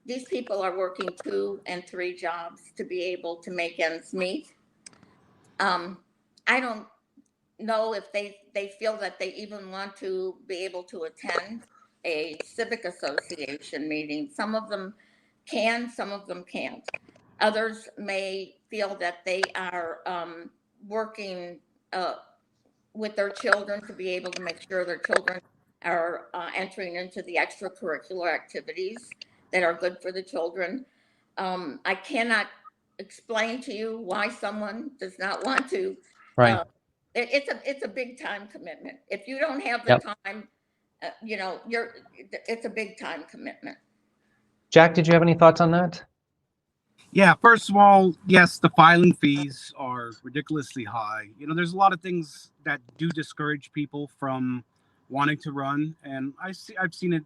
These people are working 2 and 3 jobs to be able to make ends meet. I don't know if they feel that they even want to be able to attend a civic association meeting. Some of them can, some of them can't. Others may feel that they are working with their children to be able to make sure their children are entering into the extracurricular activities that are good for the children. I cannot explain to you why someone does not want to. Right. It's a big time commitment. If you don't have the Yep. time, it's a big time commitment. Jack, did you have any thoughts on that? Yeah, first of all, yes, the filing fees are ridiculously high. There's a lot of things that do discourage people from wanting to run, and I've seen it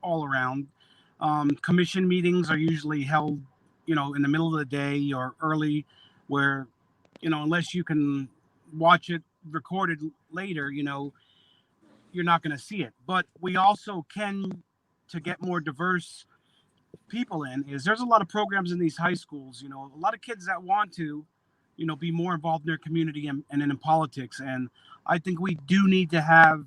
all around. Commission meetings are usually held, in the middle of the day or early, where, unless you can watch it recorded later, you're not going to see it. But we also can, to get more diverse people in, is there's a lot of programs in these high schools, a lot of kids that want to, be more involved in their community and in politics. And I think we do need to have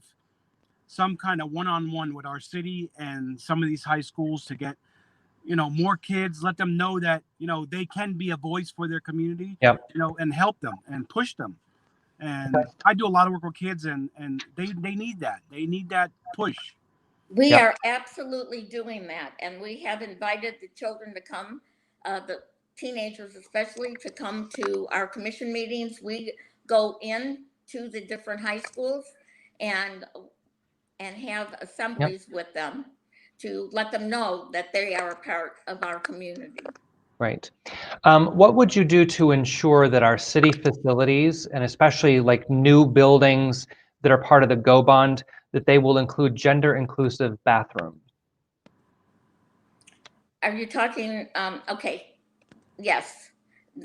some kind of one-on-one with our city and some of these high schools to get, more kids, let them know that, they can be a voice for their community, Yep. And help them and push them. And I do a lot of work with kids, and they need that. They need that push. We Yep. are absolutely doing that, and we have invited the children to come, the teenagers especially, to come to our commission meetings. We go in to the different high schools and have assemblies with them to let them know that they are a part of our community. Right. What would you do to ensure that our city facilities, and especially like new buildings that are part of the GO Bond, that they will include gender inclusive bathrooms? Are you talking, okay, yes.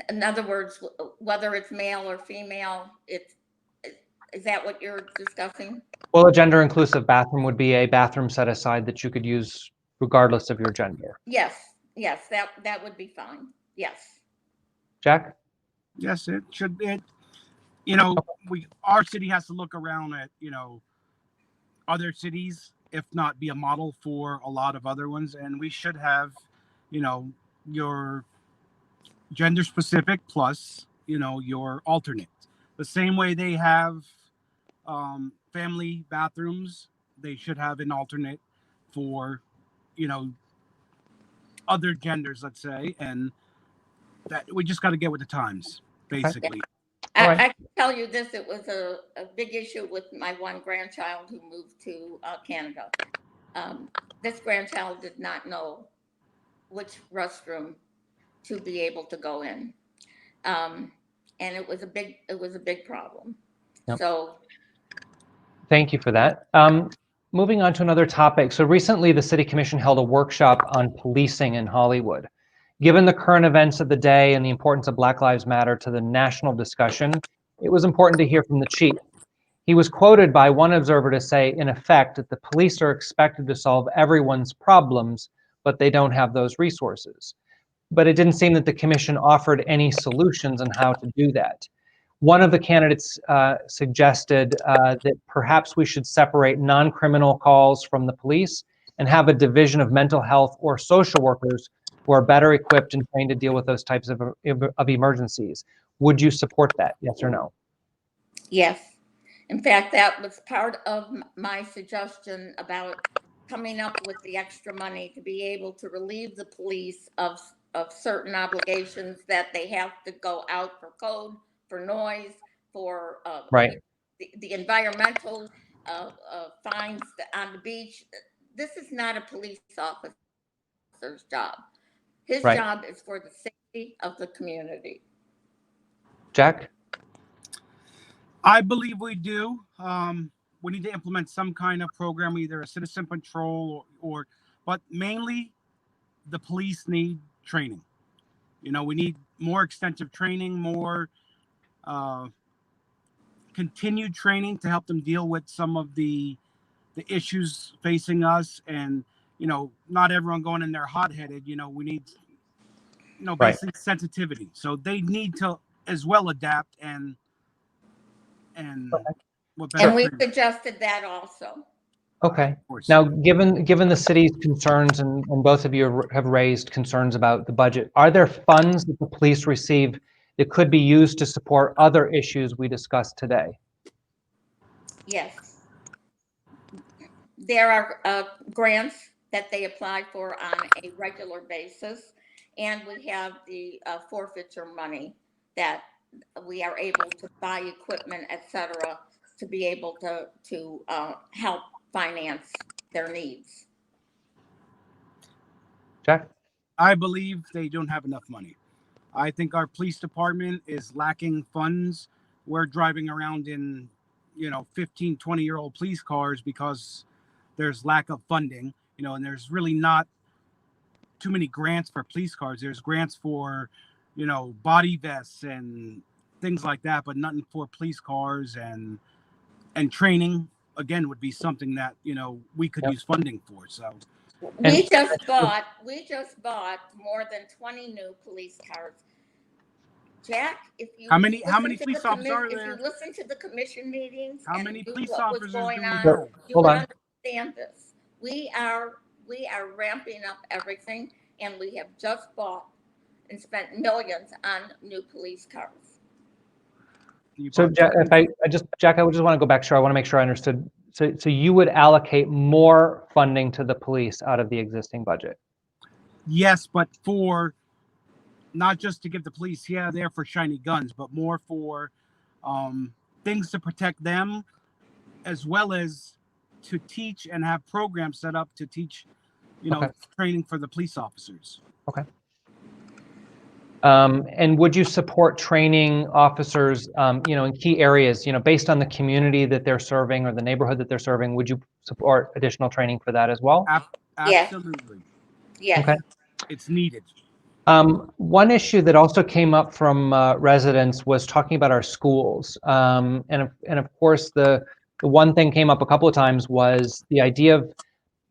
In other words, whether it's male or female, is that what you're discussing? Well, a gender inclusive bathroom would be a bathroom set aside that you could use regardless of your gender. Yes, that would be fine. Yes. Jack? Yes, it should be. Our city has to look around at, other cities, if not be a model for a lot of other ones. And we should have, your gender specific plus, your alternate. the same way they have family bathrooms, they should have an alternate for, you know, other genders, let's say, and that we just got to get with the times, basically. All right. I can tell you this, it was a big issue with my one grandchild who moved to Canada. This grandchild did not know which restroom to be able to go in. And it was a big problem. Yep. So Thank you for that. Moving on to another topic. So recently the City Commission held a workshop on policing in Hollywood. Given the current events of the day and the importance of Black Lives Matter to the national discussion, it was important to hear from the chief. He was quoted by one observer to say, in effect, that the police are expected to solve everyone's problems, but they don't have those resources. But it didn't seem that the commission offered any solutions on how to do that. One of the candidates suggested that perhaps we should separate non-criminal calls from the police and have a division of mental health or social workers who are better equipped and trained to deal with those types of emergencies. Would you support that? Yes or no? yes, in fact, that was part of my suggestion about coming up with the extra money to be able to relieve the police of certain obligations that they have to go out for code, for noise, for Right. the environmental fines on the beach. This is not a police officer's job. His Right. job is for the safety of the community. Jack? I believe we do. We need to implement some kind of program, either a citizen patrol but mainly the police need training. You know, we need more extensive training, more continued training to help them deal with some of the issues facing us. And, you know, not everyone going in there hot-headed. You know, we need, you know, Right. basic sensitivity. So they need to as well adapt and what better And we training, suggested that also. Okay. of course. Now, given the city's concerns, and both of you have raised concerns about the budget, are there funds that the police receive that could be used to support other issues we discussed today? Yes. There are grants that they apply for on a regular basis, and we have the forfeiture money that we are able to buy equipment, et cetera, to be able to help finance their needs. Jack? I believe they don't have enough money. I think our police department is lacking funds. We're driving around in, you know, 15, 20-year-old police cars because there's lack of funding, you know, and there's really not too many grants for police cars. There's grants for, you know, body vests and things like that, but nothing for police cars, and training again would be something that, you know, we could Yep. use funding for. So We just bought more than 20 new police cars. Jack, if you how many listen to police the officers are if there? you listen to the commission meetings How and many knew police what was officers do going we on, have? you Hold would on. understand this. We are ramping up everything, and we have just bought and spent millions on new police cars. So Jack, Jack, I would just want to go back. Sure, I want to make sure I understood. So you would allocate more funding to the police out of the existing budget? Yes, but for not just to give the police, they're for shiny guns, but more for things to protect them, as well as to teach and have programs set up to teach, you know, Okay. training for the police officers. Okay. And would you support training officers, you know, in key areas, you know, based on the community that they're serving or the neighborhood that they're serving? Would you support additional training for that as well? Yes. Absolutely. Yes. Okay. It's needed. One issue that also came up from residents was talking about our schools. And of course, the one thing came up a couple of times was the idea of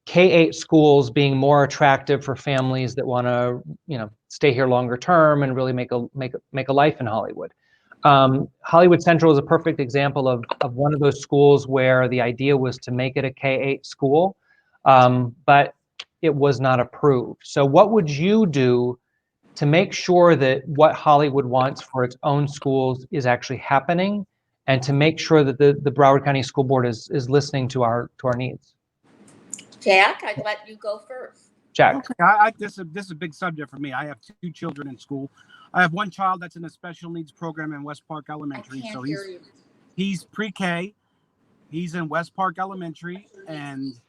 K-8 schools being more attractive for families that want to, you know, stay here longer term and really make a life in Hollywood. Hollywood Central is a perfect example of one of those schools where the idea was to make it a K-8 school, but it was not approved. So what would you do to make sure that what Hollywood wants for its own schools is actually happening, and to make sure that the Broward County School Board is listening to our needs. Jack, I'd let you go first. Jack. Okay, this is a big subject for me. I have 2 children in school. I have one child that's in a special needs program in West Park I Elementary. can't So hear you. he's pre-K. He's in West Park Elementary, and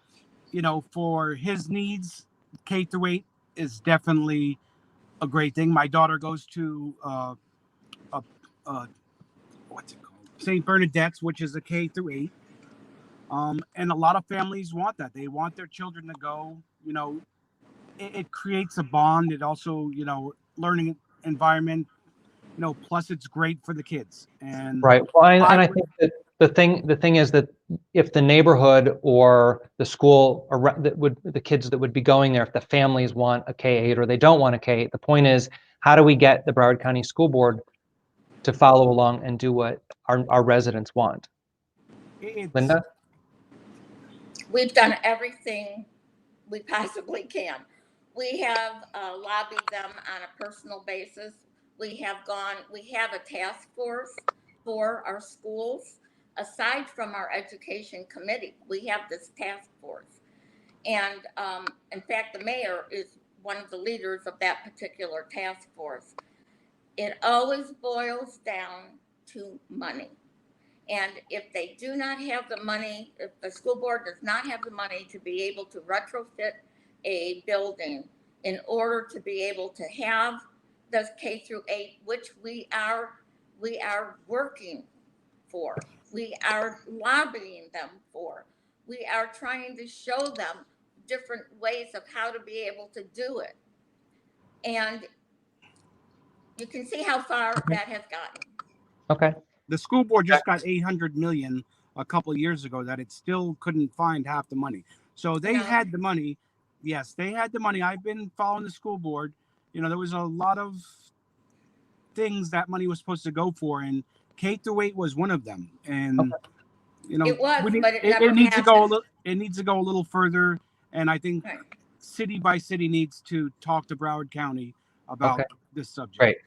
for his needs, K through 8 is definitely a great thing. My daughter goes to what's it called? St. Bernadette's, which is a K through 8. And a lot of families want that. They want their children to go. It creates a bond. It also, learning environment. Plus it's great for the kids. And Right. Well, I think that the thing is that if the neighborhood or the school the kids that would be going there, if the families want a K-8 or they don't want a K-8, the point is, how do we get the Broward County School Board to follow along and do what our residents want? Linda? We've done everything we possibly can. We have lobbied them on a personal basis. We have a task force for our schools. Aside from our education committee, we have this task force. And in fact, the mayor is one of the leaders of that particular task force. It always boils down to money. And if they do not have the money, if the school board does not have the money to be able to retrofit a building in order to be able to have the K through 8, which we are working for, we are lobbying them for, we are trying to show them different ways of how to be able to do it. And you can see how far that has gotten. Okay. The school board just got $800 million a couple of years ago that it still couldn't find half the money. So they had the money. Yes, they had the money. I've been following the school board. There was a lot of things that money was supposed to go for, and K through 8 was one of them. And It was, but it it never needs to go happened. it needs to go a little further. And I think Right. city by city needs to talk to Broward County about this subject. Great.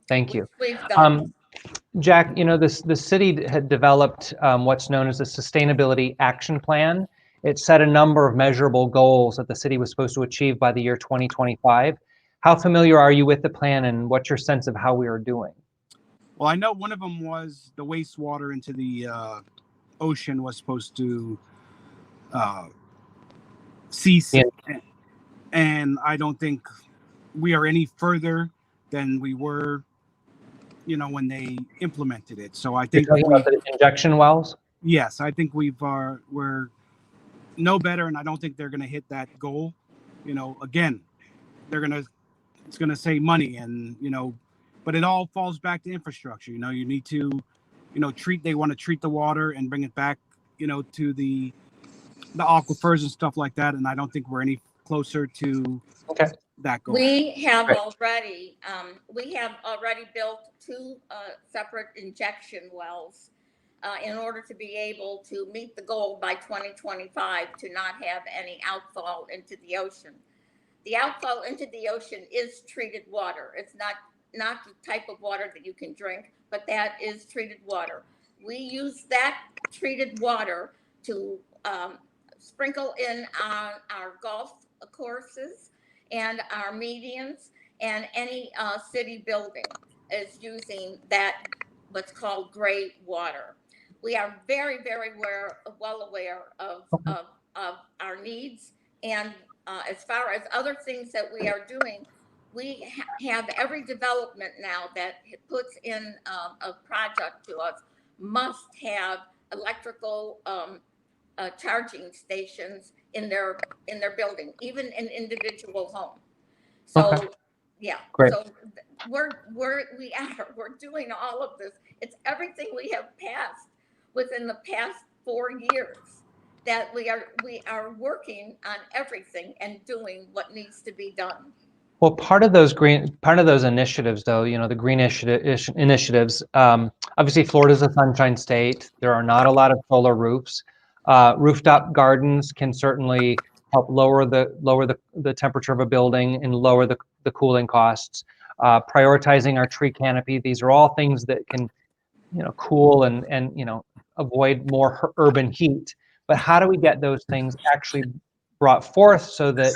Thank you. We've done. Jack, the city had developed what's known as a sustainability action plan. It set a number of measurable goals that the city was supposed to achieve by the year 2025. How familiar are you with the plan, and what's your sense of how we are doing? Well, I know one of them was the wastewater into the ocean was supposed to cease. Yeah. And I don't think we are any further than we were, when they implemented it. So I think You're talking about the injection wells? yes, I think we're no better, and I don't think they're going to hit that goal. Again, it's going to save money, and but it all falls back to infrastructure. You need to they want to treat the water and bring it back to the aquifers and stuff like that, and I don't think we're any closer to that goal. We have already built 2 separate injection wells in order to be able to meet the goal by 2025 to not have any outfall into the ocean. The outfall into the ocean is treated water. It's not the type of water that you can drink, but that is treated water. We use that treated water to sprinkle in our golf courses and our medians, and any city building is using that, what's called gray water. We are very, very well aware of our needs, and as far as other things that we are doing, we have every development now that puts in a project to us must have electrical charging stations in their building, even in individual homes. So Great. So we're doing all of this. It's everything we have passed within the past 4 years that we are working on everything and doing what needs to be done. Well, part of those initiatives, though, the green initiatives, obviously Florida's a sunshine state. There are not a lot of solar roofs. Rooftop gardens can certainly help lower the temperature of a building and lower the cooling costs. Prioritizing our tree canopy. These are all things that can cool and avoid more urban heat. But how do we get those things actually brought forth so that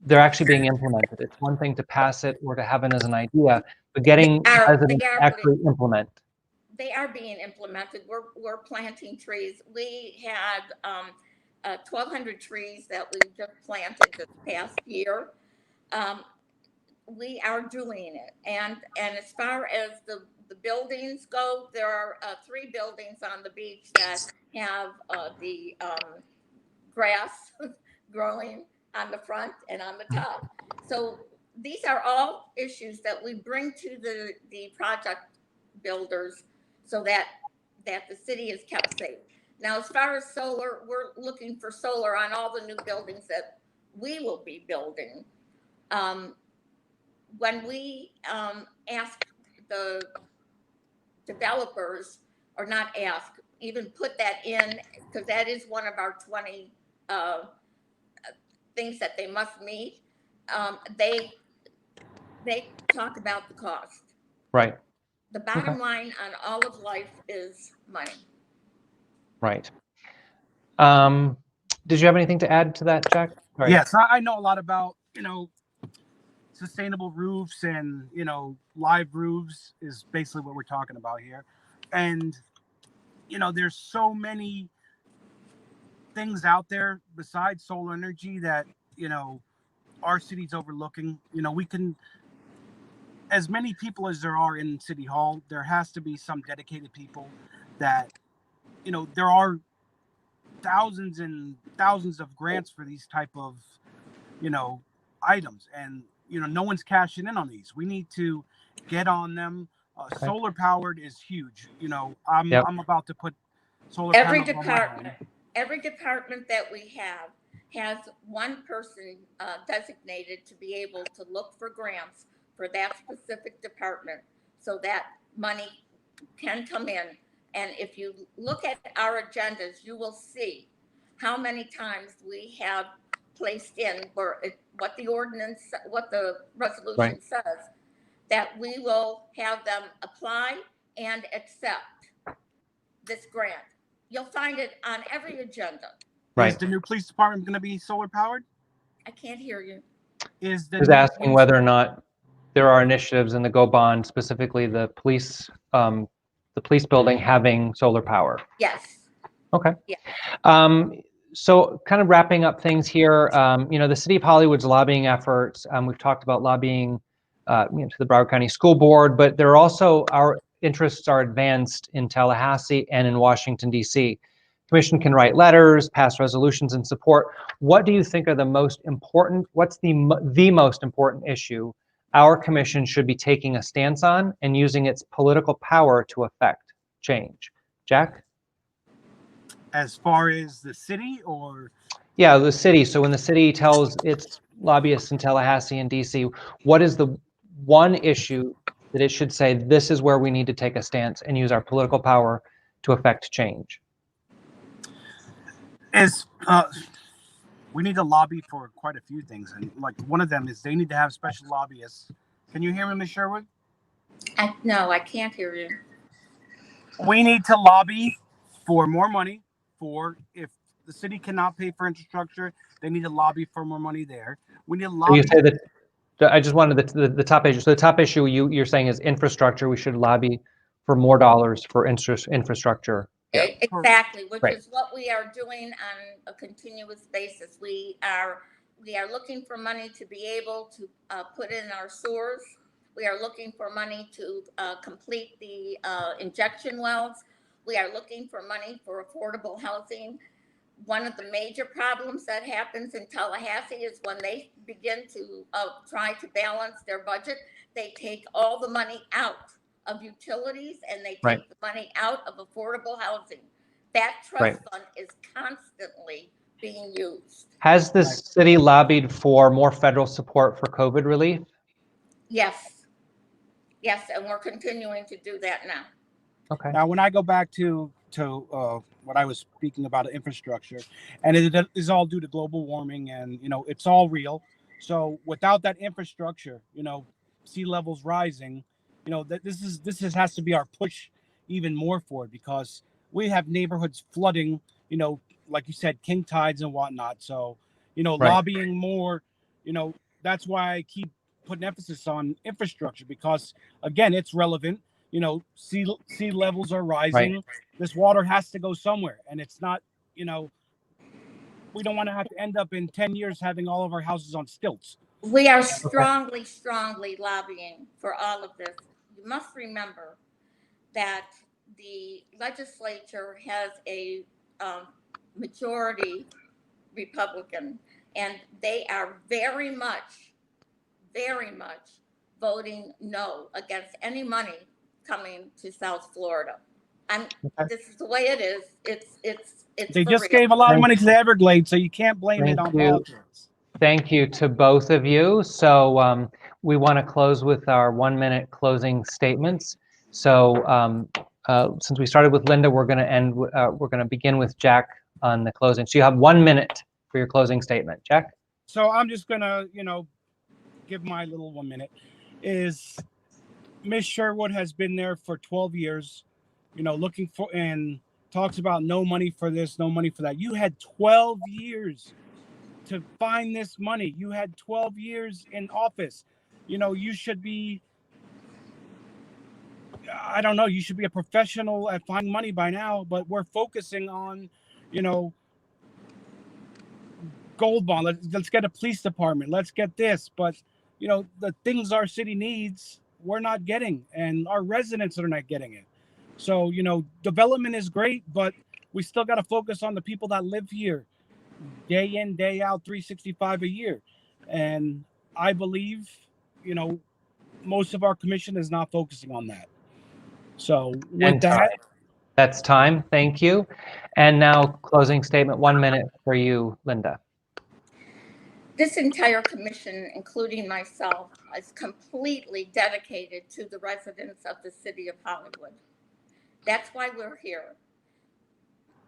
they're actually being implemented? It's one thing to pass it or to have it as an idea, but getting residents to actually implement. They are being implemented. We're planting trees. We had 1,200 trees that we just planted this past year. We are doing it, and as far as the buildings go, there are 3 buildings on the beach that have the grass growing on the front and on the top. So these are all issues that we bring to the project builders so that the city is kept safe. Now, as far as solar, we're looking for solar on all the new buildings that we will be building. When we ask the developers, or not ask, even put that in, because that is one of our 20 things that they must meet, they talk about the cost. Right. The bottom line on all of life is money. Right. Did you have anything to add to that, Jack? Right. Yes, I know a lot about, sustainable roofs and, live roofs is basically what we're talking about here. And, there's so many things out there besides solar energy that, our city's overlooking. We can, as many people as there are in City Hall, there has to be some dedicated people that, there are thousands and thousands of grants for these type of, items. And, no one's cashing in on these. We need to get on them. Solar powered is huge. I'm about to put solar Every panels on my home. Every department that we have has one person designated to be able to look for grants for that specific department so that money can come in. And if you look at our agendas, you will see how many times we have placed in what the ordinance, what the resolution says, that we will have them apply and accept this grant. You'll find it on every agenda. Right. Is the new police department going to be solar powered? I can't hear you. Is asking whether or not there are initiatives in the Go Bond, specifically the police building having solar power. Yes. Okay. Yeah. So kind of wrapping up things here, the City of Hollywood's lobbying efforts, we've talked about lobbying to the Broward County School Board, but there are also our interests are advanced in Tallahassee and in Washington, D.C. Commission can write letters, pass resolutions in support. What do you think are the most important, what's the most important issue our commission should be taking a stance on and using its political power to affect change? Jack? As far as the city or? Yeah, the city. So when the city tells its lobbyists in Tallahassee and DC, what is the one issue that it should say, this is where we need to take a stance and use our political power to affect change? We need to lobby for quite a few things. And like one of them is they need to have special lobbyists. Can you hear me, Ms. Sherwood? No, I can't hear you. We need to lobby for more money. If the city cannot pay for infrastructure, they need to lobby for more money there. We need to lobby. So you say that, I just wanted the top issue. So the top issue you're saying is infrastructure. We should lobby for more dollars for infrastructure. Yeah. Exactly, which is what we are doing on a continuous basis. We are looking for money to be able to put in our sewers. We are looking for money to complete the injection wells. We are looking for money for affordable housing. One of the major problems that happens in Tallahassee is when they begin to try to balance their budget, they take all the money out of utilities and they take the money out of affordable housing. That trust fund is constantly being used. Has the city lobbied for more federal support for COVID relief? Yes. Yes, and we're continuing to do that now. Okay. Now, when I go back to what I was speaking about, infrastructure, and it is all due to global warming, and it's all real. So without that infrastructure, sea levels rising, this has to be our push, even more for it, because we have neighborhoods flooding, like you said, king tides and whatnot. So, Right. lobbying more, that's why I keep putting emphasis on infrastructure, because again, it's relevant. Sea levels are rising. Right. This water has to go somewhere, and it's not, we don't want to have to end up in 10 years having all of our houses on stilts. We are strongly, strongly lobbying for all of this. You must remember that the legislature has a majority Republican, and they are very much voting no against any money coming to South Florida. This is the way it is. It's They for just real. gave a lot of money to the Everglades, so you can't blame it Thank on you. politics. Thank you to both of you. So we want to close with our 1-minute closing statements. So since we started with Linda, we're going to end. We're going to begin with Jack on the closing. So you have 1 minute for your closing statement, Jack. So I'm just gonna, give my little 1 minute. Is Miss Sherwood has been there for 12 years, looking for, and talks about no money for this, no money for that. You had 12 years to find this money. You had 12 years in office. You should be, I don't know, you should be a professional at finding money by now, but we're focusing on, gold bond. Let's get a police department. Let's get this. But, the things our city needs, we're not getting, and our residents are not getting it. So, development is great, but we still got to focus on the people that live here day in, day out, 365 a year. And I believe, most of our commission is not focusing on that. So with And that, that's time. Thank you. And now closing statement, 1 minute for you, Linda. This entire commission, including myself, is completely dedicated to the residents of the city of Hollywood. That's why we're here.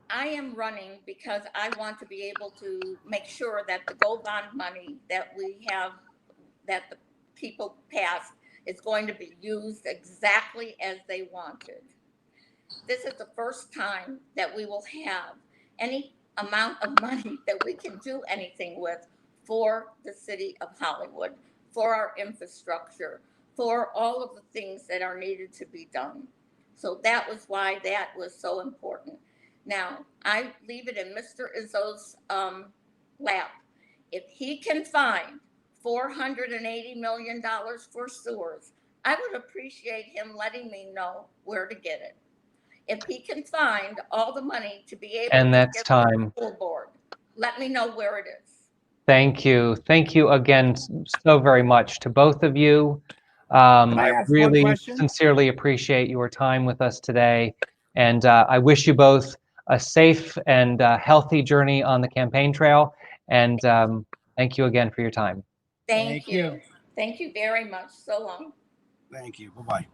I am running because I want to be able to make sure that the gold bond money that we have, that the people passed, is going to be used exactly as they wanted. This is the first time that we will have any amount of money that we can do anything with for the city of Hollywood, for our infrastructure, for all of the things that are needed to be done. So that was why that was so important. Now, I leave it in Mr. Izzo's lap. If he can find $480 million for sewers, I would appreciate him letting me know where to get it. If he can find all the money to be able And to that's give time. the school board, let me know where it is. Thank you. Thank you again so very much to both of you. I I ask one really question? sincerely appreciate your time with us today. And I wish you both a safe and healthy journey on the campaign trail. And thank you again for your time. Thank you. Thank you very much. So long. Thank you. Bye-bye.